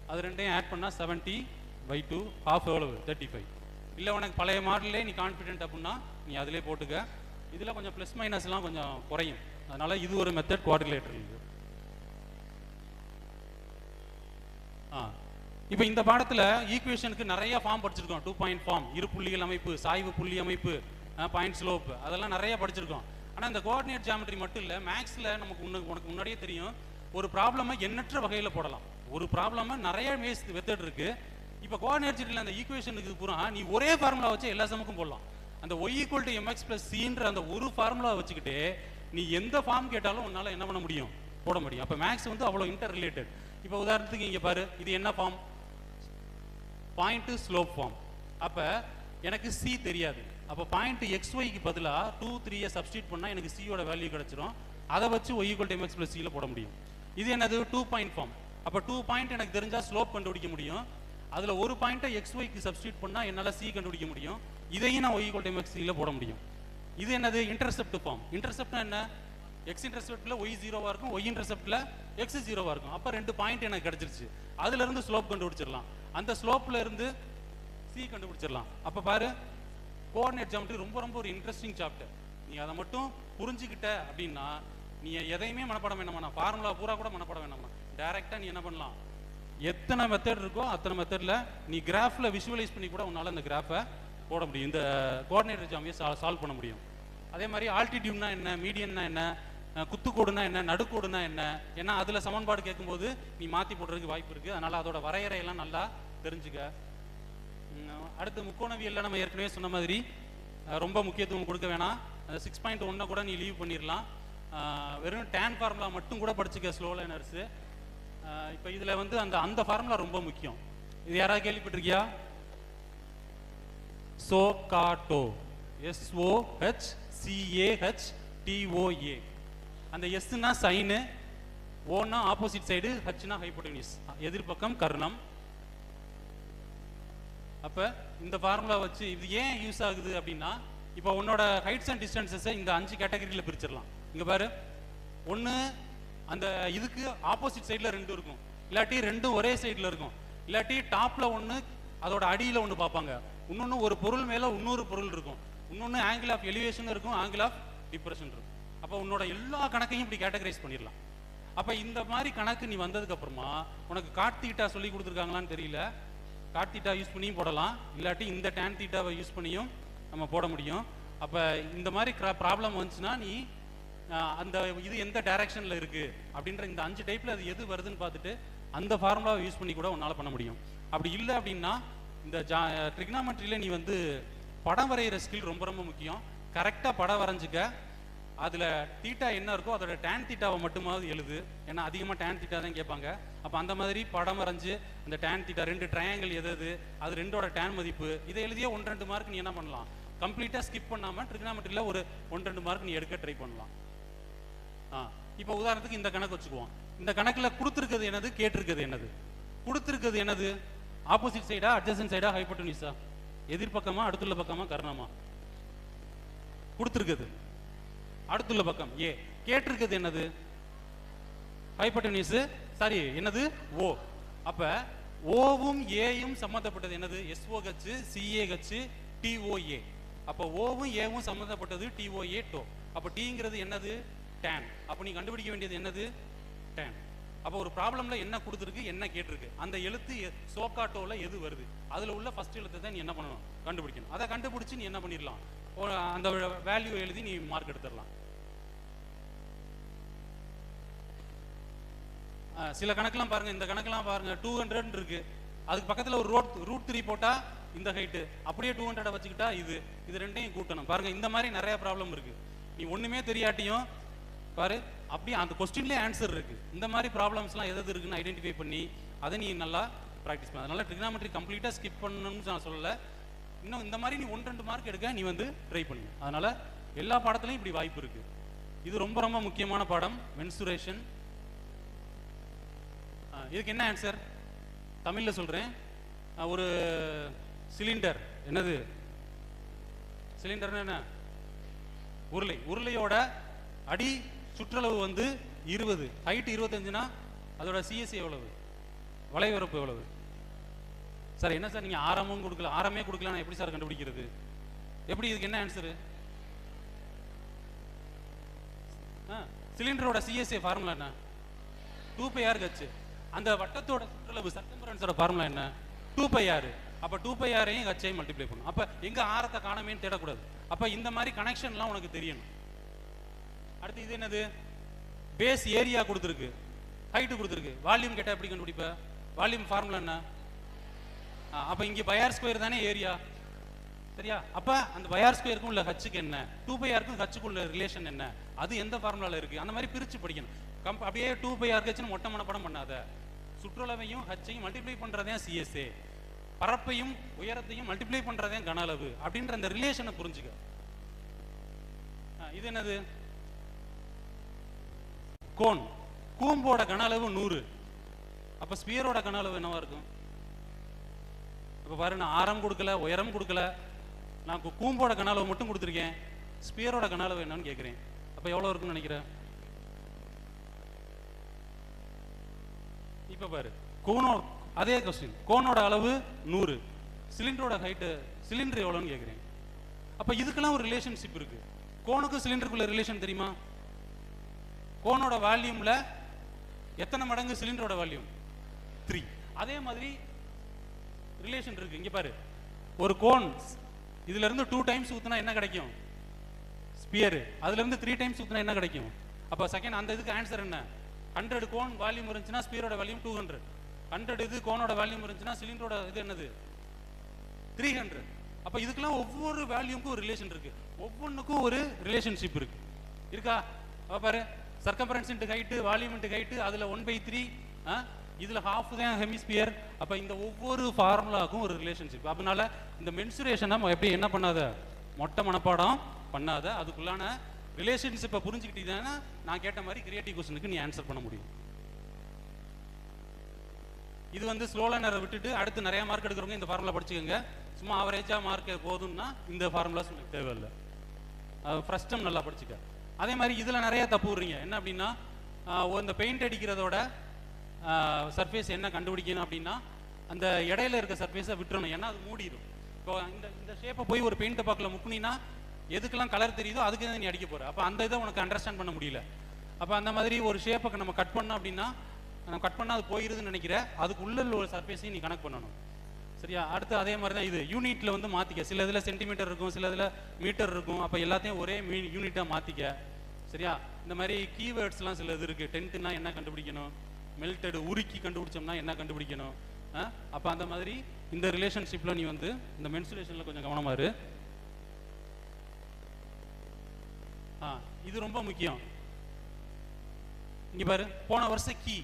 அது ரெண்டையும் ஆட் பண்ணால் 70/2 half எவ்வளவு 35. இல்லை உனக்கு பழைய மாடலே நீ கான்ஃபிடென்ட் அப்படின்னா நீ அதிலே போட்டுக்க. இதில் கொஞ்சம் ப்ளஸ் மைனஸ்லாம் கொஞ்சம் குறையும். அதனால இது ஒரு மெத்தட் குவாட்ரிலேட்டர். இப்போ இந்த பாடத்தில் ஈக்குவேஷனுக்கு நிறைய ஃபார்ம் படிச்சிருக்கோம். 2 பாயிண்ட் ஃபார்ம், இரு புள்ளிகள் அமைப்பு, சாய்வு புள்ளி அமைப்பு, பாயிண்ட் ஸ்லோப், அதெல்லாம் நிறைய படிச்சிருக்கோம். ஆனால் இந்த கோஆர்டினேட் ஜாமெட்ரி மட்டும் இல்லை, மேக்ஸில் நமக்கு உனக்கு முன்னாடியே தெரியும், ஒரு ப்ராப்ளமை எண்ணற்ற வகையில் போடலாம். ஒரு ப்ராப்ளமை நிறைய மெத்தட் இருக்கு. இப்போ கோஆர்டினேட் ஜாமெட்ரியில் அந்த ஈக்குவேஷனுக்கு பூரா நீ ஒரே ஃபார்முலா வச்சு எல்லா சமக்கும் போடலாம். அந்த y = mx + c அந்த ஒரு ஃபார்முலா வச்சுக்கிட்டு நீ எந்த ஃபார்ம் கேட்டாலும் உன்னால என்ன பண்ண முடியும், போட முடியும். அப்போ மேக்ஸ் வந்து அவ்வளோ இன்டர் ரிலேட்டட். இப்போ உதாரணத்துக்கு இங்கே பாரு, இது என்ன ஃபார்ம், பாயிண்ட் ஸ்லோப் ஃபார்ம். அப்போ எனக்கு c தெரியாது. அப்போ பாயிண்ட் xyக்கு பதிலாக 2 3 சப்ஸ்டியூட் பண்ணால் எனக்கு c-யோட வேல்யூ கிடைச்சிரும். அதை வச்சு y = mx + c போட முடியும். இது என்னது, 2 பாயிண்ட் ஃபார்ம். அப்போ 2 பாயிண்ட் எனக்கு தெரிஞ்சால் ஸ்லோப் கண்டுபிடிக்க முடியும். அதில் ஒரு பாயிண்ட்டை xyக்கு சப்ஸ்டியூட் பண்ணால் என்னால் c கண்டுபிடிக்க முடியும். இதையும் நான் y = mx c போட முடியும். இது என்னது, இன்டர்செப்ட் ஃபார்ம். இன்டர்செப்ட்னா என்ன, x இன்டர்செப்ட்ல y 0வா இருக்கும், y இன்டர்செப்ட்ல x 0வா இருக்கும். அப்போ 2 பாயிண்ட் எனக்கு கிடைச்சிருச்சு. அதுல இருந்து ஸ்லோப் கண்டுபிடிச்சிடலாம். அந்த ஸ்லோப்ல இருந்து c கண்டுபிடிச்சிடலாம். அப்போ பாரு, கோஆர்டினேட் ஜாமெட்ரி ரொம்ப ரொம்ப ஒரு இன்ட்ரெஸ்டிங் சாப்டர். நீ அதை மட்டும் புரிஞ்சுக்கிட்ட அப்படின்னா நீ எதையுமே மனப்பாடம் வேணாமா, ஃபார்முலா பூரா கூட மனப்பாடம் வேணாமா, டைரக்டா நீ என்ன பண்ணலாம், எத்தனை மெத்தட் இருக்கோ அத்தனை மெத்தட்ல நீ கிராஃப்ல விஷுவலைஸ் பண்ணி கூட உன்னால அந்த கிராஃபை போட முடியும். இந்த கோஆர்டினேட் ஜாமெட்ரியை சால்வ் பண்ண முடியும். அதே மாதிரி ஆல்டிடியூட்னா என்ன, மீடியன்னா என்ன, குத்துக்கோடுனா என்ன, நடுக்கோடுனா என்ன, ஏன்னா அதில் சமன்பாடு கேட்கும்போது நீ மாற்றி போடுறதுக்கு வாய்ப்பு இருக்குது. அதனால் அதோட வரையறையெல்லாம் நல்லா தெரிஞ்சுக்க. அடுத்து முக்கோணவியலில் நம்ம ஏற்கனவே சொன்ன மாதிரி ரொம்ப முக்கியத்துவம் கொடுக்க வேணாம். 6.1 கூட நீ லீவ் பண்ணிடலாம். வெறும் tan ஃபார்முலா மட்டும் கூட படிச்சுக்க ஸ்லோ லைனர்ஸு. இப்போ இதில் வந்து அந்த ஃபார்முலா ரொம்ப முக்கியம். இது யாராவது கேள்விப்பட்டிருக்கியா, சோகாட்டோ, SOHCAHTOA. அந்த எஸ்னா சைனு, ஓனா ஆப்போசிட் சைடு, ஹச்னா ஹைப்போடெனியூஸ், எதிர்பக்கம் கர்ணம். அப்போ இந்த ஃபார்முலா வச்சு இது ஏன் யூஸ் ஆகுது அப்படின்னா, இப்போ உன்னோட ஹைட்ஸ் அண்ட் டிஸ்டன்சஸை இந்த 5 கேட்டகரியில் பிரிச்சிடலாம். இங்கே பாரு, ஒன்று அந்த இதுக்கு ஆப்போசிட் சைடில் 2 இருக்கும், இல்லாட்டி 2 ஒரே சைடில் இருக்கும், இல்லாட்டி டாப்பில் 1 அதோட அடியில் 1 பார்ப்பாங்க, இன்னொன்று ஒரு பொருள் மேலே இன்னொரு பொருள் இருக்கும், இன்னொன்று ஆங்கிள் ஆஃப் எலிவேஷன் இருக்கும், ஆங்கிள் ஆஃப் டிப்ரெஷன் இருக்கும். அப்போ உன்னோட எல்லா கணக்கையும் இப்படி கேட்டகரைஸ் பண்ணிடலாம். அப்போ இந்த மாதிரி கணக்கு நீ வந்ததுக்கு அப்புறமா உனக்கு காட் தீட்டா சொல்லி கொடுத்துருக்காங்களான்னு தெரியல, காட் தீட்டா யூஸ் பண்ணியும் போடலாம், இல்லாட்டி இந்த டேன் தீட்டாவை யூஸ் பண்ணியும் நம்ம போட முடியும். அப்போ இந்த மாதிரி ப்ராப்ளம் வந்துச்சுன்னா நீ அந்த இது எந்த டைரக்ஷனில் இருக்குது அப்படின்ற இந்த 5 டைப்பில் அது எது வருதுன்னு பார்த்துட்டு அந்த ஃபார்முலாவை யூஸ் பண்ணி கூட உன்னால் பண்ண முடியும். அப்படி இல்லை அப்படின்னா இந்த ட்ரிக்னாமெட்ரியில் நீ வந்து படம் வரைகிற ஸ்கில் ரொம்ப ரொம்ப முக்கியம். கரெக்டாக படம் வரைஞ்சிக்க, அதில் தீட்டா என்ன இருக்கோ அதோட டேன் தீட்டாவை மட்டுமாவது எழுது. ஏன்னா அதிகமாக டேன் தீட்டா தான் கேட்பாங்க. அப்போ அந்த மாதிரி படம் வரைஞ்சி அந்த டேன் தீட்டா 2 ட்ரையாங்கிள் எது அது 2ஓட டேன் மதிப்பு இதை எழுதியே 1-2 மார்க் நீ என்ன பண்ணலாம், கம்ப்ளீட்டாக ஸ்கிப் பண்ணாமல் ட்ரிக்னாமெட்ரியில் ஒரு 1-2 மார்க் நீ எடுக்க ட்ரை பண்ணலாம். இப்போ உதாரணத்துக்கு இந்த கணக்கு வச்சுக்குவோம். இந்த கணக்கில் கொடுத்துருக்கிறது என்னது, கேட்டிருக்கிறது என்னது? கொடுத்துருக்கிறது என்னது? ஆப்போசிட் சைடா, அட்ஜசன்ட் சைடா, ஹைப்போட்டெனியூஸா? எதிர்பக்கமா, அடுத்துள்ள பக்கமா, கர்ணமா? கொடுத்துருக்குது அடுத்துள்ள பக்கம் ஏ. கேட்டிருக்கிறது என்னது? ஹைப்போட்டெனியூஸ், சாரி என்னது, ஓ. அப்ப ஓவும் ஏயும் சம்பந்தப்பட்டது என்னது? SOH, CAH, TOA. அப்ப ஓவும் ஏவும் சம்பந்தப்பட்டது TOA, டோ. அப்ப டீங்கிறது என்னது? டேன். அப்ப நீ கண்டுபிடிக்க வேண்டியது என்னது? டேன். அப்போ ஒரு ப்ராப்ளம்ல என்ன கொடுத்துருக்கு, என்ன கேட்டிருக்கு, அந்த எழுத்து சோக்காட்டோல எது வருது, அதுல உள்ள ஃபர்ஸ்ட் எழுத்தை தான் நீ என்ன பண்ணணும், கண்டுபிடிக்கணும். அதை கண்டுபிடிச்சு நீ என்ன பண்ணிடலாம், அந்த வேல்யூ எழுதி நீ மார்க் எடுத்துடலாம். சில கணக்கெல்லாம் பாருங்க, இந்த கணக்கெல்லாம் பாருங்க 200 இருக்கு, அதுக்கு பக்கத்துல ஒரு √3 போட்டா இந்த ஹைட்டு, அப்படியே 200 வச்சுக்கிட்டா இது ரெண்டையும் கூட்டணும். பாருங்க இந்த மாதிரி நிறைய ப்ராப்ளம் இருக்கு. நீ ஒண்ணுமே தெரியாட்டியும் பாரு அப்படி அந்த கொஸ்டின்லேயே ஆன்சர் இருக்கு. இந்த மாதிரி ப்ராப்ளம்ஸ்லாம் எது இருக்குன்னு ஐடென்டிஃபை பண்ணி அதை நீ நல்லா ப்ராக்டிஸ் பண்ண. அதனால ட்ரிக்னாமெட்ரி கம்ப்ளீட்டாக ஸ்கிப் பண்ணணும்னு நான் சொல்லலை. இன்னும் இந்த மாதிரி நீ 1-2 மார்க் எடுக்க நீ வந்து ட்ரை பண்ணு. அதனால எல்லா பாடத்துலையும் இப்படி வாய்ப்பு இருக்கு. இது ரொம்ப ரொம்ப முக்கியமான பாடம், மென்சுரேஷன். இதுக்கு என்ன ஆன்சர் தமிழில் சொல்கிறேன். ஒரு சிலிண்டர், என்னது சிலிண்டர்னு என்ன, உருளையோட அடி சுற்றளவு வந்து 20, ஹைட் 25னா அதோட சிஎஸ்சி எவ்வளவு, வளைவரப்பு எவ்வளவு? சார் என்ன சார் நீங்கள் ஆரமும் கொடுக்கல, ஆரமே கொடுக்கலாம், எப்படி சார் கண்டுபிடிக்கிறது? எப்படி, இதுக்கு என்ன ஆன்சரு? சிலிண்டரோட சிஎஸ்சி ஃபார்முலா என்ன? 2πr/h. அந்த வட்டத்தோட சுற்றளவு சர்க்கம்ஃபரன்ஸோட ஃபார்முலா என்ன? 2πr. அப்போ 2πr-ஐயும் h-ஐயும் மல்டிப்ளை பண்ணும். அப்போ எங்கே ஆரத்தை காணமேன்னு தேடக்கூடாது. அப்போ இந்த மாதிரி கனெக்ஷன்லாம் உனக்கு தெரியணும். அடுத்து இது என்னது, பேஸ் ஏரியா கொடுத்துருக்கு, ஹைட்டு கொடுத்துருக்கு, வால்யூம் கேட்டால் எப்படி கண்டுபிடிப்ப? வால்யூம் ஃபார்முலா என்ன? அப்போ இங்கே பைஆர் ஸ்கொயர் தானே ஏரியா, சரியா? அப்போ அந்த பைஆர் ஸ்கொயருக்கும் உள்ள ஹச்சுக்கு என்ன, 2πr-க்கும் ஹச்சுக்கு உள்ள ரிலேஷன் என்ன, அது எந்த ஃபார்முலாவில் இருக்குது, அந்த மாதிரி பிரித்து படிக்கணும். அப்படியே 2πr/hன்னு மொட்டை மனப்படம் பண்ணாத. சுற்றளவையும் ஹச்சையும் மல்டிப்ளை பண்ணுறதே சிஎஸ்ஏ, பரப்பையும் உயரத்தையும் மல்டிப்ளை பண்ணுறதே கன அளவு அப்படின்ற அந்த ரிலேஷனை புரிஞ்சுக்க. இது என்னது, கோன். கூம்போட கன அளவு 100. அப்ப ஸ்பியரோட கன அளவு என்னவா இருக்கும்? இப்ப பாரு, நான் ஆரம் கொடுக்கல, உயரம் கொடுக்கல, நான் கூம்போட கன அளவு மட்டும் கொடுத்துருக்கேன். ஸ்பியரோட கன அளவு என்னன்னு கேட்கிறேன். அப்ப எவ்வளவு இருக்குன்னு நினைக்கிறேன்? இப்ப பாரு, அதே கொஸ்டின், கோனோட அளவு 100, சிலிண்டரோட ஹைட்டு, சிலிண்டர் எவ்வளோன்னு கேட்குறேன். அப்போ இதுக்கெல்லாம் ஒரு ரிலேஷன்ஷிப் இருக்கு. கோனுக்கு சிலிண்டருக்குள்ள ரிலேஷன் தெரியுமா? கோனோட வால்யூம்ல எத்தனை மடங்கு சிலிண்டரோட வால்யூம்? 3. அதே மாதிரி ரிலேஷன் இருக்கு. இங்க பாரு, ஒரு கோன் இதுல இருந்து 2 டைம்ஸ் ஊத்துனா என்ன கிடைக்கும்? ஸ்பியர். அதுல இருந்து 3 டைம்ஸ் ஊத்துனா என்ன கிடைக்கும்? அப்போ செகண்ட் அந்த இதுக்கு ஆன்சர் என்ன? 100 கோன் வால்யூம் இருந்துச்சுன்னா ஸ்பியரோட வால்யூம் 200. 100 இது கோனோட வால்யூம் இருந்துச்சுன்னா சிலிண்டரோட இது என்னது? 300. அப்ப இதுக்கெல்லாம் ஒவ்வொரு வேல்யூமுக்கும் ஒரு ரிலேஷன் இருக்கு, ஒவ்வொன்றுக்கும் ஒரு ரிலேஷன்ஷிப் இருக்கு. இருக்கா? பாரு, circumference into height, volume into height, அதுல 1/3, இதுல ஹாஃப் தான் ஹெமிஸ்பியர். அப்ப இந்த ஒவ்வொரு ஃபார்முலாவுக்கும் ஒரு ரிலேஷன்ஷிப். அதனால இந்த மென்சுரேஷனை எப்படி என்ன பண்ணாத, மொட்டை மனப்பாடம் பண்ணாத, அதுக்குள்ளான ரிலேஷன்ஷிப்பை புரிஞ்சுக்கிட்டீங்கன்னா நான் கேட்ட மாதிரி கிரியேட்டிவ் கொஸ்டினுக்கு நீ ஆன்சர் பண்ண முடியும். இது வந்து ஸ்லோ லேர்னரை விட்டுட்டு அடுத்து நிறைய மார்க் எடுக்கிறவங்க இந்த ஃபார்முலா படிச்சுக்கோங்க. சும்மா ஆவரேஜா மார்க் போதும்னா இந்த ஃபார்முலாஸ் உங்களுக்கு தேவையில்லை. ஃபர்ஸ்ட் டைம் நல்லா படிச்சுக்க. அதே மாதிரி இதில் நிறைய தப்பு விடுறீங்க. என்ன அப்படின்னா, இந்த பெயிண்ட் அடிக்கிறதோட சர்ஃபேஸ் என்ன கண்டுபிடிக்கணும் அப்படின்னா, அந்த இடையில இருக்க சர்ஃபேஸை விட்டுறணும், ஏன்னா அது மூடிடும். இப்போ இந்த ஷேப்பை போய் ஒரு பெயிண்ட் பாக்கில் முக்குனீங்கன்னா எதுக்கெல்லாம் கலர் தெரியுதோ அதுக்கு தான் நீ அடிக்க போற. அப்போ அந்த இதை உனக்கு அண்டர்ஸ்டாண்ட் பண்ண முடியல. அப்போ அந்த மாதிரி ஒரு ஷேப்பை நம்ம கட் பண்ணோம் அப்படின்னா, நம்ம கட் பண்ணால் அது போயிருதுன்னு நினைக்கிற, அதுக்கு உள்ள ஒரு சர்ஃபேஸையும் நீ கனெக்ட் பண்ணணும். சரியா? அடுத்து அதே மாதிரி தான் இது யூனிட்டில் வந்து மாற்றிக்க. சில இதில் சென்டிமீட்டர் இருக்கும், சில இதில் மீட்டர் இருக்கும். அப்போ எல்லாத்தையும் ஒரே யூனிட்டாக மாற்றிக்க. சரியா? இந்த மாதிரி கீவேர்ட்ஸ்லாம் சில இது இருக்குது. டென்ட்னா என்ன கண்டுபிடிக்கணும், மெல்டடு உருக்கி கண்டுபிடிச்சோம்னா என்ன கண்டுபிடிக்கணும். அப்போ அந்த மாதிரி இந்த ரிலேஷன்ஷிப்பில் நீ வந்து இந்த மென்சுரேஷனில் கொஞ்சம் கவனமாக இரு. இது ரொம்ப முக்கியம். இங்கே பாரு, போன வருஷம் கீ,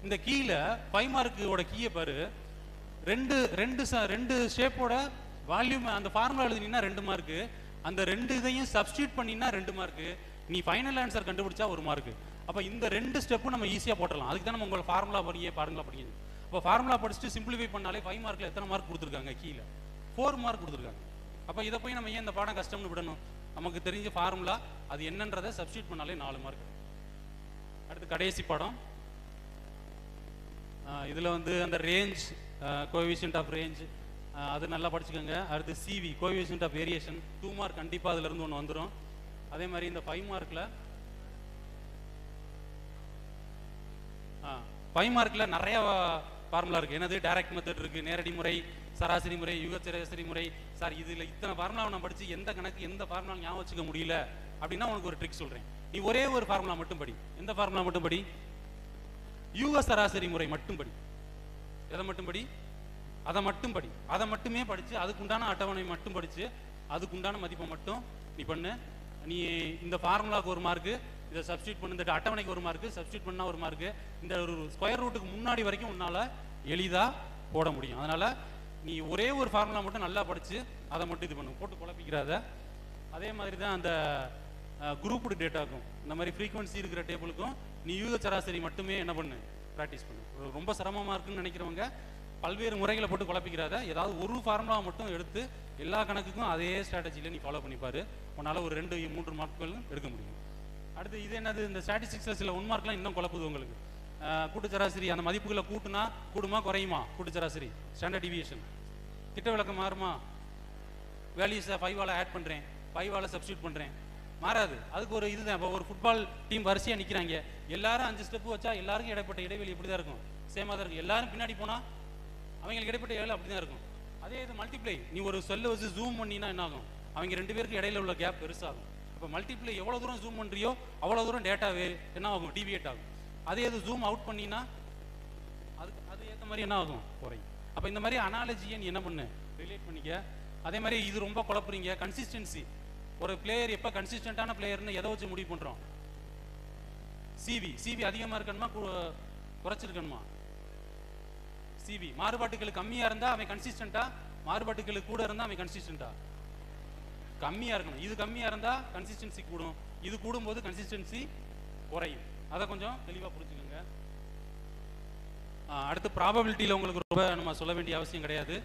இந்த கீழ 5 மார்க்கோட கீயை பாரு, ரெண்டு ஷேப்போட வால்யூம் அந்த ஃபார்முலா எழுதினா 2 மார்க்கு, அந்த 2 இதையும் சப்ஸ்டியூட் பண்ணினா 2 மார்க்கு, நீ ஃபைனல் ஆன்சர் கண்டுபிடிச்சா 1 மார்க்கு. அப்போ இந்த 2 ஸ்டெப்பும் நம்ம ஈஸியாக போட்டலாம். அதுக்கு தான் நம்ம உங்களை ஃபார்முலா படிக்கணும். அப்போ ஃபார்முலா படிச்சுட்டு சிம்பிளிஃபை பண்ணாலே 5 மார்க்கில் எத்தனை மார்க் கொடுத்துருக்காங்க, கீழே 4 மார்க் கொடுத்துருக்காங்க. அப்போ இதை போய் நம்ம ஏன் இந்த பாடம் கஷ்டம்னு விடணும்? நமக்கு தெரிஞ்ச ஃபார்முலா அது என்னன்றதை சப்ஸ்டியூட் பண்ணாலே 4 மார்க். அடுத்து கடைசி பாடம். இதில் வந்து அந்த ரேஞ்ச், கோஎஃபிஷியன்ட் ஆஃப் ரேஞ்ச், அது நல்லா படிச்சுக்கோங்க. அடுத்து CV, coefficient of variation, 2 mark கண்டிப்பாக அதுலேருந்து ஒன்று வந்துடும். அதே மாதிரி இந்த 5 மார்க்கில் நிறைய ஃபார்முலா இருக்குது. என்னது, டைரக்ட் மெத்தட் இருக்குது, நேரடி முறை, சராசரி முறை, யுக சராசரி முறை. சார் இதில் இத்தனை ஃபார்முலாவை நான் படித்து எந்த கணக்கு எந்த ஃபார்முலா ஞாபகம் வச்சுக்க முடியல அப்படின்னா உனக்கு ஒரு ட்ரிக் சொல்கிறேன். நீ ஒரே ஒரு ஃபார்முலா மட்டும் படி. எந்த ஃபார்முலா மட்டும் படி? யுக சராசரி முறை மட்டும் படி. எதை மட்டும் படி? அதை மட்டும் படி. அதை மட்டுமே படித்து அதுக்குண்டான அட்டவணை மட்டும் படித்து அதுக்குண்டான மதிப்பை மட்டும் நீ பண்ணு. நீ இந்த ஃபார்முலாவுக்கு 1 மார்க்கு, இதை சப்ஸ்டியூட் பண்ணு, இந்த அட்டவணைக்கு 1 மார்க்கு, சப்ஸ்டியூட் பண்ணால் 1 மார்க்கு. இந்த ஒரு ஸ்கொயர் ரூட்டுக்கு முன்னாடி வரைக்கும் உன்னால் எளிதாக போட முடியும். அதனால் நீ ஒரே ஒரு ஃபார்முலா மட்டும் நல்லா படித்து அதை மட்டும் இது பண்ணு, போட்டு குழப்பிக்கிறாத. அதே மாதிரி தான் அந்த குரூப்டு டேட்டாக்கும், இந்த மாதிரி ஃப்ரீக்வன்சி இருக்கிற டேபிளுக்கும் நீ யூக சராசரி மட்டுமே என்ன பண்ணு, ப்ராக்டிஸ் பண்ணு. ரொம்ப சிரமமாக இருக்குன்னு நினைக்கிறவங்க பல்வேறு முறைகளை போட்டு குழப்பிக்கிறாத. ஏதாவது ஒரு ஃபார்முலா மட்டும் எடுத்து எல்லா கணக்குக்கும் அதே ஸ்ட்ராட்டஜியில் நீ ஃபாலோ பண்ணிப்பாரு. உன்னால் ஒரு 2-3 மார்க்குகளும் எடுக்க முடியும். அடுத்து இது என்னது, இந்த ஸ்டாட்டிஸ்டிக்ஸில் சில 1 மார்க்லாம் இன்னும் குழப்புது உங்களுக்கு. கூட்டு சராசரி, அந்த மதிப்புகளை கூட்டுனா கூடுமா குறையுமா? கூட்டு சராசரி ஸ்டாண்டர்ட் டிவியேஷன். திட்ட விளக்கம் மாறுமா? வேல்யூஸை 5ஆல் ஆட் பண்ணுறேன், 5ஆல் சப்ஸ்டியூட் பண்ணுறேன், மாறாது. அதுக்கு ஒரு இதுதான். இப்போ ஒரு ஃபுட்பால் டீம் வரிசையாக நிற்கிறாங்க, எல்லாரும் 5 ஸ்டெப்பு வச்சா எல்லாருக்கும் இடைப்பட்ட இடைவெளி எப்படி தான் இருக்கும்? சேமாக தான் இருக்கும். எல்லாரும் பின்னாடி போனால் அவங்களுக்கு இடைப்பட்ட இடைவெளி அப்படி தான் இருக்கும். அதே இது மல்டிப்ளை, நீ ஒரு செல்லை வச்சு ஜூம் பண்ணினா என்ன ஆகும்? அவங்க 2 பேருக்கு இடையில உள்ள கேப் பெருசாகும். இப்போ மல்டிப்ளை எவ்வளோ தூரம் ஜூம் பண்ணுறியோ அவ்வளோ தூரம் டேட்டா என்ன ஆகும்? டிவியேட் ஆகும். அதே இது ஜூம் அவுட் பண்ணினா அது ஏற்ற மாதிரி என்ன ஆகும்? குறையும். அப்போ இந்த மாதிரி அனாலஜியை நீ என்ன பண்ணு, ரிலேட் பண்ணிக்க. அதே மாதிரி இது ரொம்ப குழப்புறீங்க, கன்சிஸ்டன்சி. ஒரு பிளேயர் எப்போ கன்சிஸ்டன்டான பிளேயர்னு எதை வச்சு முடிவு பண்ணுறோம்? சிவி அதிகமாக இருக்கணுமா குறைச்சிருக்கணுமா? சிவி மாறுபாட்டுகளுக்கு கம்மியாக இருந்தால் அவன் கன்சிஸ்டண்டா, மாறுபாட்டுகளுக்கு கூட இருந்தால் அவன் கன்சிஸ்டண்டா? கம்மியாக இருக்கணும். இது கம்மியாக இருந்தால் கன்சிஸ்டன்சி கூடும், இது கூடும்போது கன்சிஸ்டன்சி குறையும். அதை கொஞ்சம் தெளிவாக புரிஞ்சுக்கோங்க. அடுத்து ப்ராபபிலிட்டியில் உங்களுக்கு ரொம்ப நம்ம சொல்ல வேண்டிய அவசியம் கிடையாது.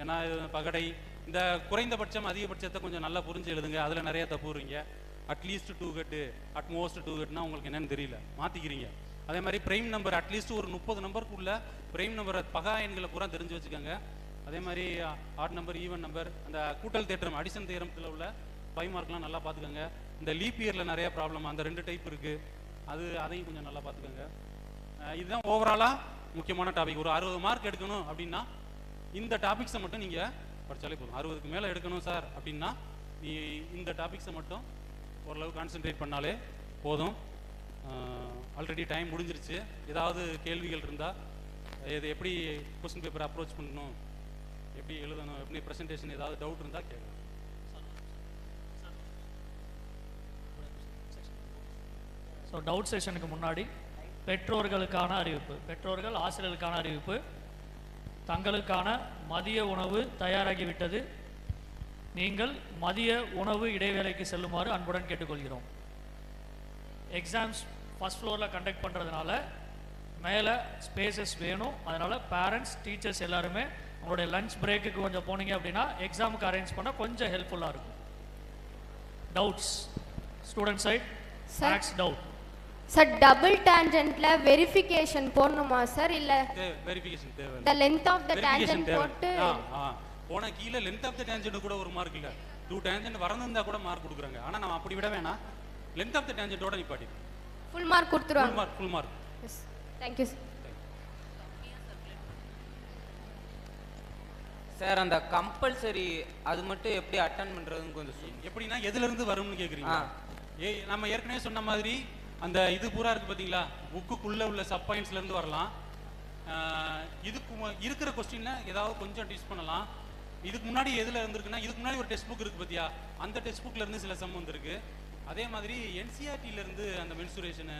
ஏன்னா பகடை, இந்த குறைந்தபட்சம் அதிகபட்சத்தை கொஞ்சம் நல்லா புரிஞ்சு எழுதுங்க. அதில் நிறைய தப்புறீங்க. அட்லீஸ்ட் 2 கட்டு, அட்மோஸ்ட் 2 கட்டுனா உங்களுக்கு என்னன்னு தெரியல, மாற்றிக்கிறீங்க. அதே மாதிரி பிரைம் நம்பர் அட்லீஸ்ட் ஒரு 30 நம்பருக்குள்ள பிரைம் நம்பரை பகா எண்களை பூரா தெரிஞ்சு வச்சுக்கோங்க. அதே மாதிரி ஆட் நம்பர், ஈவன் நம்பர், அந்த கூட்டல் தேற்றம், அடிஷன் தேற்றத்தில் உள்ள 5 மார்க்லாம் நல்லா பார்த்துக்கோங்க. இந்த லீப் இயரில் நிறைய ப்ராப்ளம், அந்த 2 டைப் இருக்குது, அதையும் கொஞ்சம் நல்லா பார்த்துக்கோங்க. இதுதான் ஓவராலாக முக்கியமான டாபிக். ஒரு 60 மார்க் எடுக்கணும் அப்படின்னா இந்த டாபிக்ஸை மட்டும் நீங்கள் படித்தாலே போதும். 60க்கு மேலே எடுக்கணும் சார் அப்படின்னா நீ இந்த டாபிக்ஸை மட்டும் ஓரளவு கான்சென்ட்ரேட் பண்ணாலே போதும். ஆல்ரெடி டைம் முடிஞ்சிருச்சு. ஏதாவது கேள்விகள் இருந்தால், இது எப்படி கொஸ்டின் பேப்பர் அப்ரோச் பண்ணணும், எப்படி எழுதணும், எப்படி ப்ரெசன்டேஷன், ஏதாவது டவுட் இருந்தால் கேட்கலாம். ஸோ டவுட் செஷனுக்கு முன்னாடி பெற்றோர்களுக்கான அறிவிப்பு, பெற்றோர்கள் ஆசிரியர்களுக்கான அறிவிப்பு. தங்களுக்கான மதிய உணவு தயாராகிவிட்டது. நீங்கள் மதிய உணவு இடைவேளைக்கு செல்லுமாறு அன்புடன் கேட்டுக்கொள்கிறோம். எக்ஸாம்ஸ் ஃபஸ்ட் ஃப்ளோரில் கண்டக்ட் பண்ணுறதுனால மேலே ஸ்பேசஸ் வேணும். அதனால் பேரண்ட்ஸ், டீச்சர்ஸ் எல்லாருமே உங்களுடைய லஞ்ச் பிரேக்குக்கு கொஞ்சம் போனீங்க அப்படின்னா எக்ஸாமுக்கு அரேஞ்ச் பண்ண கொஞ்சம் ஹெல்ப்ஃபுல்லாக இருக்கும். Doubts student side, max doubt. Sir double டான்ஜென்ட்ல வெரிஃபிகேஷன் போடணுமா சார்? இல்ல வெரிஃபிகேஷன் தேவை. the length of the tangent போட்டு போனா கீழ length of the tangent கூட 1 மார்க் இல்ல, 2 டேஞ்சன்ட் வரணுந்தா கூட மார்க் கொடுக்குறாங்க. ஆனா நம்ம அப்படி விட வேணாம், லென்த் ஆஃப் த டேஞ்சன்ட்டோட நிப்பாட்டி ஃபுல் மார்க் கொடுத்துருவாங்க. Full mark. Yes, thank you sir. Sir அந்த கம்பல்சரி அது மட்டும் எப்படி அட்டன் பண்றதுன்னு கொஞ்சம் சொல்லுங்க. எப்படின்னா எதுல இருந்து வரும்னு கேக்குறீங்க? நம்ம ஏற்கனவே சொன்ன மாதிரி அந்த இது பூரா இருக்கு பாத்தீங்களா, புக்குக்குள்ள உள்ள சப் பாயிண்ட்ஸ்ல இருந்து வரலாம். இதுக்கு இருக்கிற கொஸ்டின்ல ஏதாவது கொஞ்சம் டிஸ் பண்ணலாம். இதுக்கு முன்னாடி எதுல இருந்திருக்குன்னா, இதுக்கு முன்னாடி ஒரு டெக்ஸ்ட் புக் இருக்கு பாத்தியா, அந்த டெக்ஸ்ட் புக்ல இருந்து சில சம் வந்திருக்கு. அதே மாதிரி என்சிஆர்டில இருந்து அந்த மென்சுரேஷனு,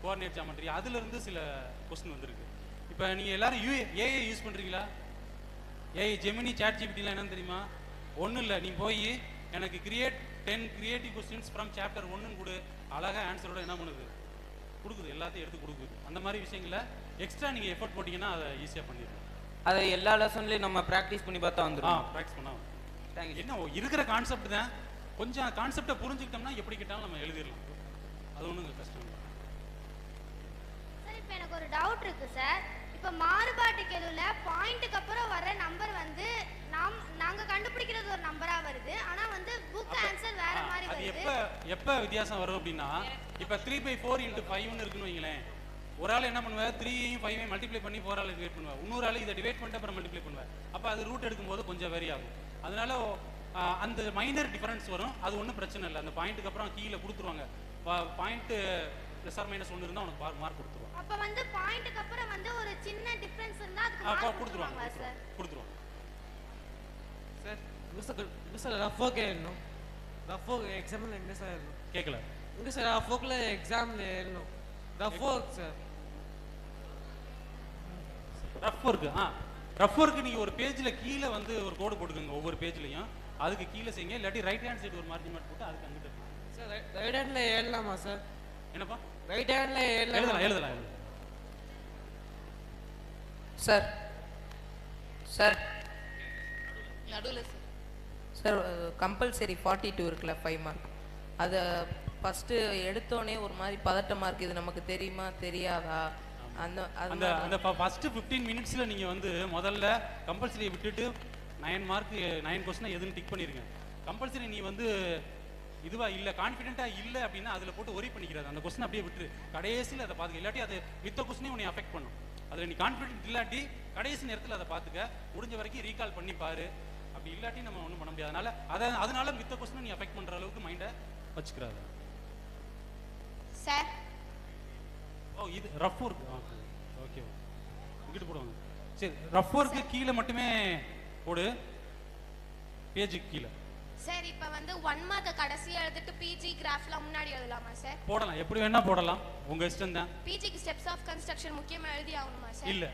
கோஆர்டினேட் ஜாமெட்ரி, அதுல இருந்து சில கொஸ்டின் வந்திருக்கு. இப்போ நீங்க எல்லாரும் ஏஐ யூஸ் பண்றீங்களா? ஏஐ ஜெமினி சாட் ஜிபிடிலாம் என்னன்னு தெரியுமா? ஒன்றும் இல்லை, நீ போய் எனக்கு create 10 creative questions from chapter 1ன்னு கொடு, அழகாக ஆன்சரோட என்ன பண்ணுது, கொடுக்குது, எல்லாத்தையும் எடுத்து கொடுக்குது. அந்த மாதிரி விஷயங்களை எக்ஸ்ட்ரா நீங்கள் எஃபர்ட் போட்டிங்கன்னா அதை ஈஸியாக பண்ணிடலாம். அதை எல்லா லெசன்லையும் நம்ம ப்ராக்டிஸ் பண்ணி பார்த்தா வந்துடும். ப்ராக்டிஸ் பண்ணா தேங்க்யூ. என்ன இருக்கிற கான்செப்ட் தான், கொஞ்சம் கான்செப்டை புரிஞ்சுக்கிட்டோம்னா எப்படி கேட்டாலும் நம்ம எழுதிடலாம். அது ஒன்றும் கஷ்டம் இல்லை. சார் இப்போ எனக்கு ஒரு டவுட் இருக்கு சார். இப்போ மாறுபாட்டு கெழுவில் பாயிண்ட்டுக்கு அப்புறம் வர நம்பர் வந்து நாங்க கண்டுபிடிக்கிறது ஒரு நம்பரா வருது, ஆனா வந்து புக் ஆன்சர் வேற மாதிரி அது வருது. எப்ப வித்தியாசம் வரும் அப்படின்னா, இப்போ 3/4 × 5ன்னு இருக்குன்னு வைங்களேன். ஒரு ஆள் என்ன பண்ணுவார், 3யும் 5யும் மல்டிப்ளை பண்ணி 4 ஆல் டிவைட் பண்ணுவார். இன்னொரு ஆள் இதை டிவைட் பண்ணிட்டு அப்புறம் மல்டிப்ளை பண்ணுவார். அப்போ அது ரூட் எடுக்கும்போது கொஞ்சம் வெரி ஆகும். அதனால அந்த மைனர் டிஃபரன்ஸ் வரும். அது ஒன்றும் பிரச்சனை இல்லை. அந்த பாயிண்ட்டுக்கு அப்புறம் கீழே கொடுத்துருவாங்க. பாயிண்ட் +or-- இருந்தால் உனக்கு மார்க் கொடுத்துருவாங்க. அப்ப வந்து பாயிண்ட்டுக்கு அப்புறம் வந்து ஒரு சின்ன டிஃபரன்ஸ் இருந்தா அதுக்கு அப்போ மார்க் கொடுத்துருவாங்க. கொடுத்துருவாங்க கொடுத்துருவாங்க. சார் ரஃப் ஒர்க் எழுதணும். ரஃப் ஒர்க் எக்ஸாமில் எங்கே சார் எழுதணும்? கேட்கல. இங்கே சார் ரஃப் ஒர்க்கில் எக்ஸாமில் எழுதணும். Rough work sir. Rough work rough work நீங்கள் ஒரு பேஜில் கீழே வந்து ஒரு கோடு போட்டுக்கோங்க. ஒவ்வொரு பேஜ்லையும் அதுக்கு கீழே செய்யுங்க. இல்லாட்டி ரைட் ஹேண்ட் சைடு ஒரு மார்ஜின் போட்டு அதுக்கு அங்கிட்டு சார் ரைட் ஹேண்டில் எழுதலாமா சார்? என்னப்பா? ரைட் ஹேண்டில் எழுதலாம். சார் சார் நடுவில் சார் கம்பல்சரி 42 இருக்குல்ல 5 மார்க், அதை ஃபஸ்ட்டு எடுத்தோடனே ஒரு மாதிரி பதட்டமாக இருக்குது. இது நமக்கு தெரியுமா தெரியாதா? அந்த ஃபர்ஸ்ட் 15 மினிட்ஸில் நீங்கள் வந்து முதல்ல கம்பல்சரியை விட்டுட்டு 9 மார்க் 9 கொஸ்டினை எதுன்னு டிக் பண்ணிருங்க. கம்பல்சரி நீ வந்து இதுவா இல்லை கான்ஃபிடென்ட்டாக இல்லை அப்படின்னா அதில் போட்டு ஒரி பண்ணிக்கிறாது. அந்த கொஸ்டின் அப்படியே விட்டுரு. கடைசியில் அதை பார்த்துக்க. இல்லாட்டி அது மித்த கொஸ்டினே உன்னை அஃபெக்ட் பண்ணும். அதில் நீ கான்ஃபிடென்ட் இல்லாட்டி கடைசி நேரத்தில் அதை பார்த்துக்க. முடிஞ்ச வரைக்கும் ரீகால் பண்ணி பாரு. அப்படி இல்லாட்டி நம்ம ஒன்றும் பண்ண முடியாது. அதனால மித்த கொஸ்டினை நீ அஃபெக்ட் பண்ணுற அளவுக்கு மைண்டை வச்சுக்கிறாரு. சார் இது ரஃப் ஒர்க். ஓகே, இங்கிட்டு போடுவாங்க. சரி, ரஃப் ஒர்க்கு கீழே மட்டுமே போடு, பேஜுக்கு கீழே சார். இப்போ வந்து 1 மார்க் கடைசியா எழுதிட்டு பிஜி கிராஃப்லாம் முன்னாடி எழுதலாமா சார்? போடலாம், எப்படி வேணா போடலாம், உங்க இஷ்டம் தான். பிஜிக்கு ஸ்டெப்ஸ் ஆஃப் கன்ஸ்ட்ரக்ஷன் முக்கியமா எழுதி ஆகணுமா சார்? இல்ல,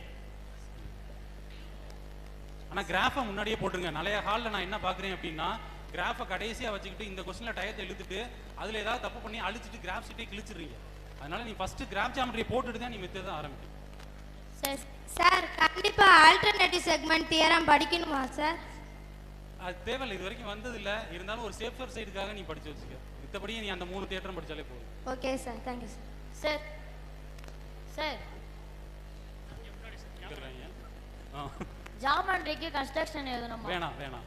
ஆனா கிராஃபை முன்னாடியே போட்டுருங்க. நிறைய ஹாலில் நான் என்ன பார்க்குறேன் அப்படின்னா, கிராஃபை கடைசியாக வச்சுக்கிட்டு இந்த கொஸ்டினில் டயத்தை எழுதிட்டு அதில் ஏதாவது தப்பு பண்ணி அழிச்சிட்டு கிராஃப் சீட்டே கிழிச்சிடுறீங்க. அதனால நீ ஃபர்ஸ்ட் கிராஃப் ஜாமெட்ரியை போட்டுட்டு தான் நீ மெத்தட் தான் ஆரம்பிக்கும். சார் கண்டிப்பா ஆல்டர்னேட்டிவ் செக்மெண்ட் தியரம் படிக்கணுமா சார்? அது தேவையில்லை, இது வரைக்கும் வந்தது இல்லை. இருந்தாலும் ஒரு சேஃபர் சைடுக்காக நீ படிச்சு வச்சுக்க. மத்தபடி நீ அந்த 3 தியேட்டரும் படிச்சாலே போதும். Okay sir, thank you sir. Sir ஜாமெட்ரிக்கு கன்ஸ்ட்ரக்ஷன் எழுதணுமா? வேணாம்.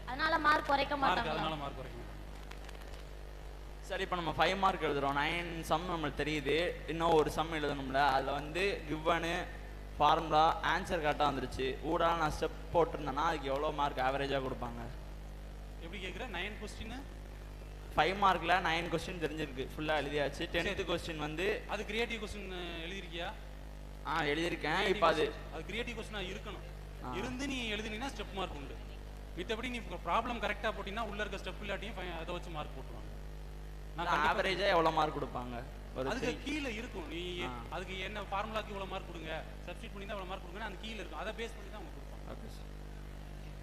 அதனால மார்க் குறைக்க மாட்டாங்க. அதனால மார்க் குறைக்க மாட்டாங்க. சரி, இப்போ நம்ம 5 மார்க் எழுதுறோம். 9 சம் நம்மளுக்கு தெரியுது. இன்னும் ஒரு சம் எழுதணும்ல. அதில் வந்து கிவனு ஃபார்முலா ஆன்சர் கரெக்டாக வந்துருச்சு. ஊடாக நான் ஸ்டெப் போட்டிருந்தேன்னா அதுக்கு எவ்வளோ மார்க் ஆவரேஜாக கொடுப்பாங்க? எப்படி கேட்குற? 9 கொஸ்டின் 5 மார்க்கில் 9 கொஸ்டின் தெரிஞ்சிருக்கு, ஃபுல்லாக எழுதியாச்சு. 10th கொஸ்டின் வந்து அது கிரியேட்டிவ் கொஸ்டின் எழுதிருக்கியா? எழுதியிருக்கேன். இப்போ அது கிரியேட்டிவ் கொஸ்டினாக இருக்கணும். இருந்து நீ எழுதினீங்கன்னா ஸ்டெப் மார்க் உண்டு. மித்தபடி நீ ப்ராப்ளம் கரெக்டாக போட்டிங்கன்னா உள்ள இருக்க ஸ்டெப் இல்லாட்டியும் அதை வச்சு மார்க் போட்டுருவாங்க. ஆவரேஜாக எவ்வளோ மார்க் கொடுப்பாங்க? அதுக்கு கீழே இருக்கும். நீ அதுக்கு என்ன ஃபார்முலாக்கு இவ்வளோ மார்க் கொடுங்க, சப்ஸ்டிட் பண்ணி தான் இவ்வளோ மார்க் கொடுங்க, அந்த கீழே இருக்கும். அதை பேஸ் பண்ணி தான் அவங்க கொடுப்பாங்க. Okay sir.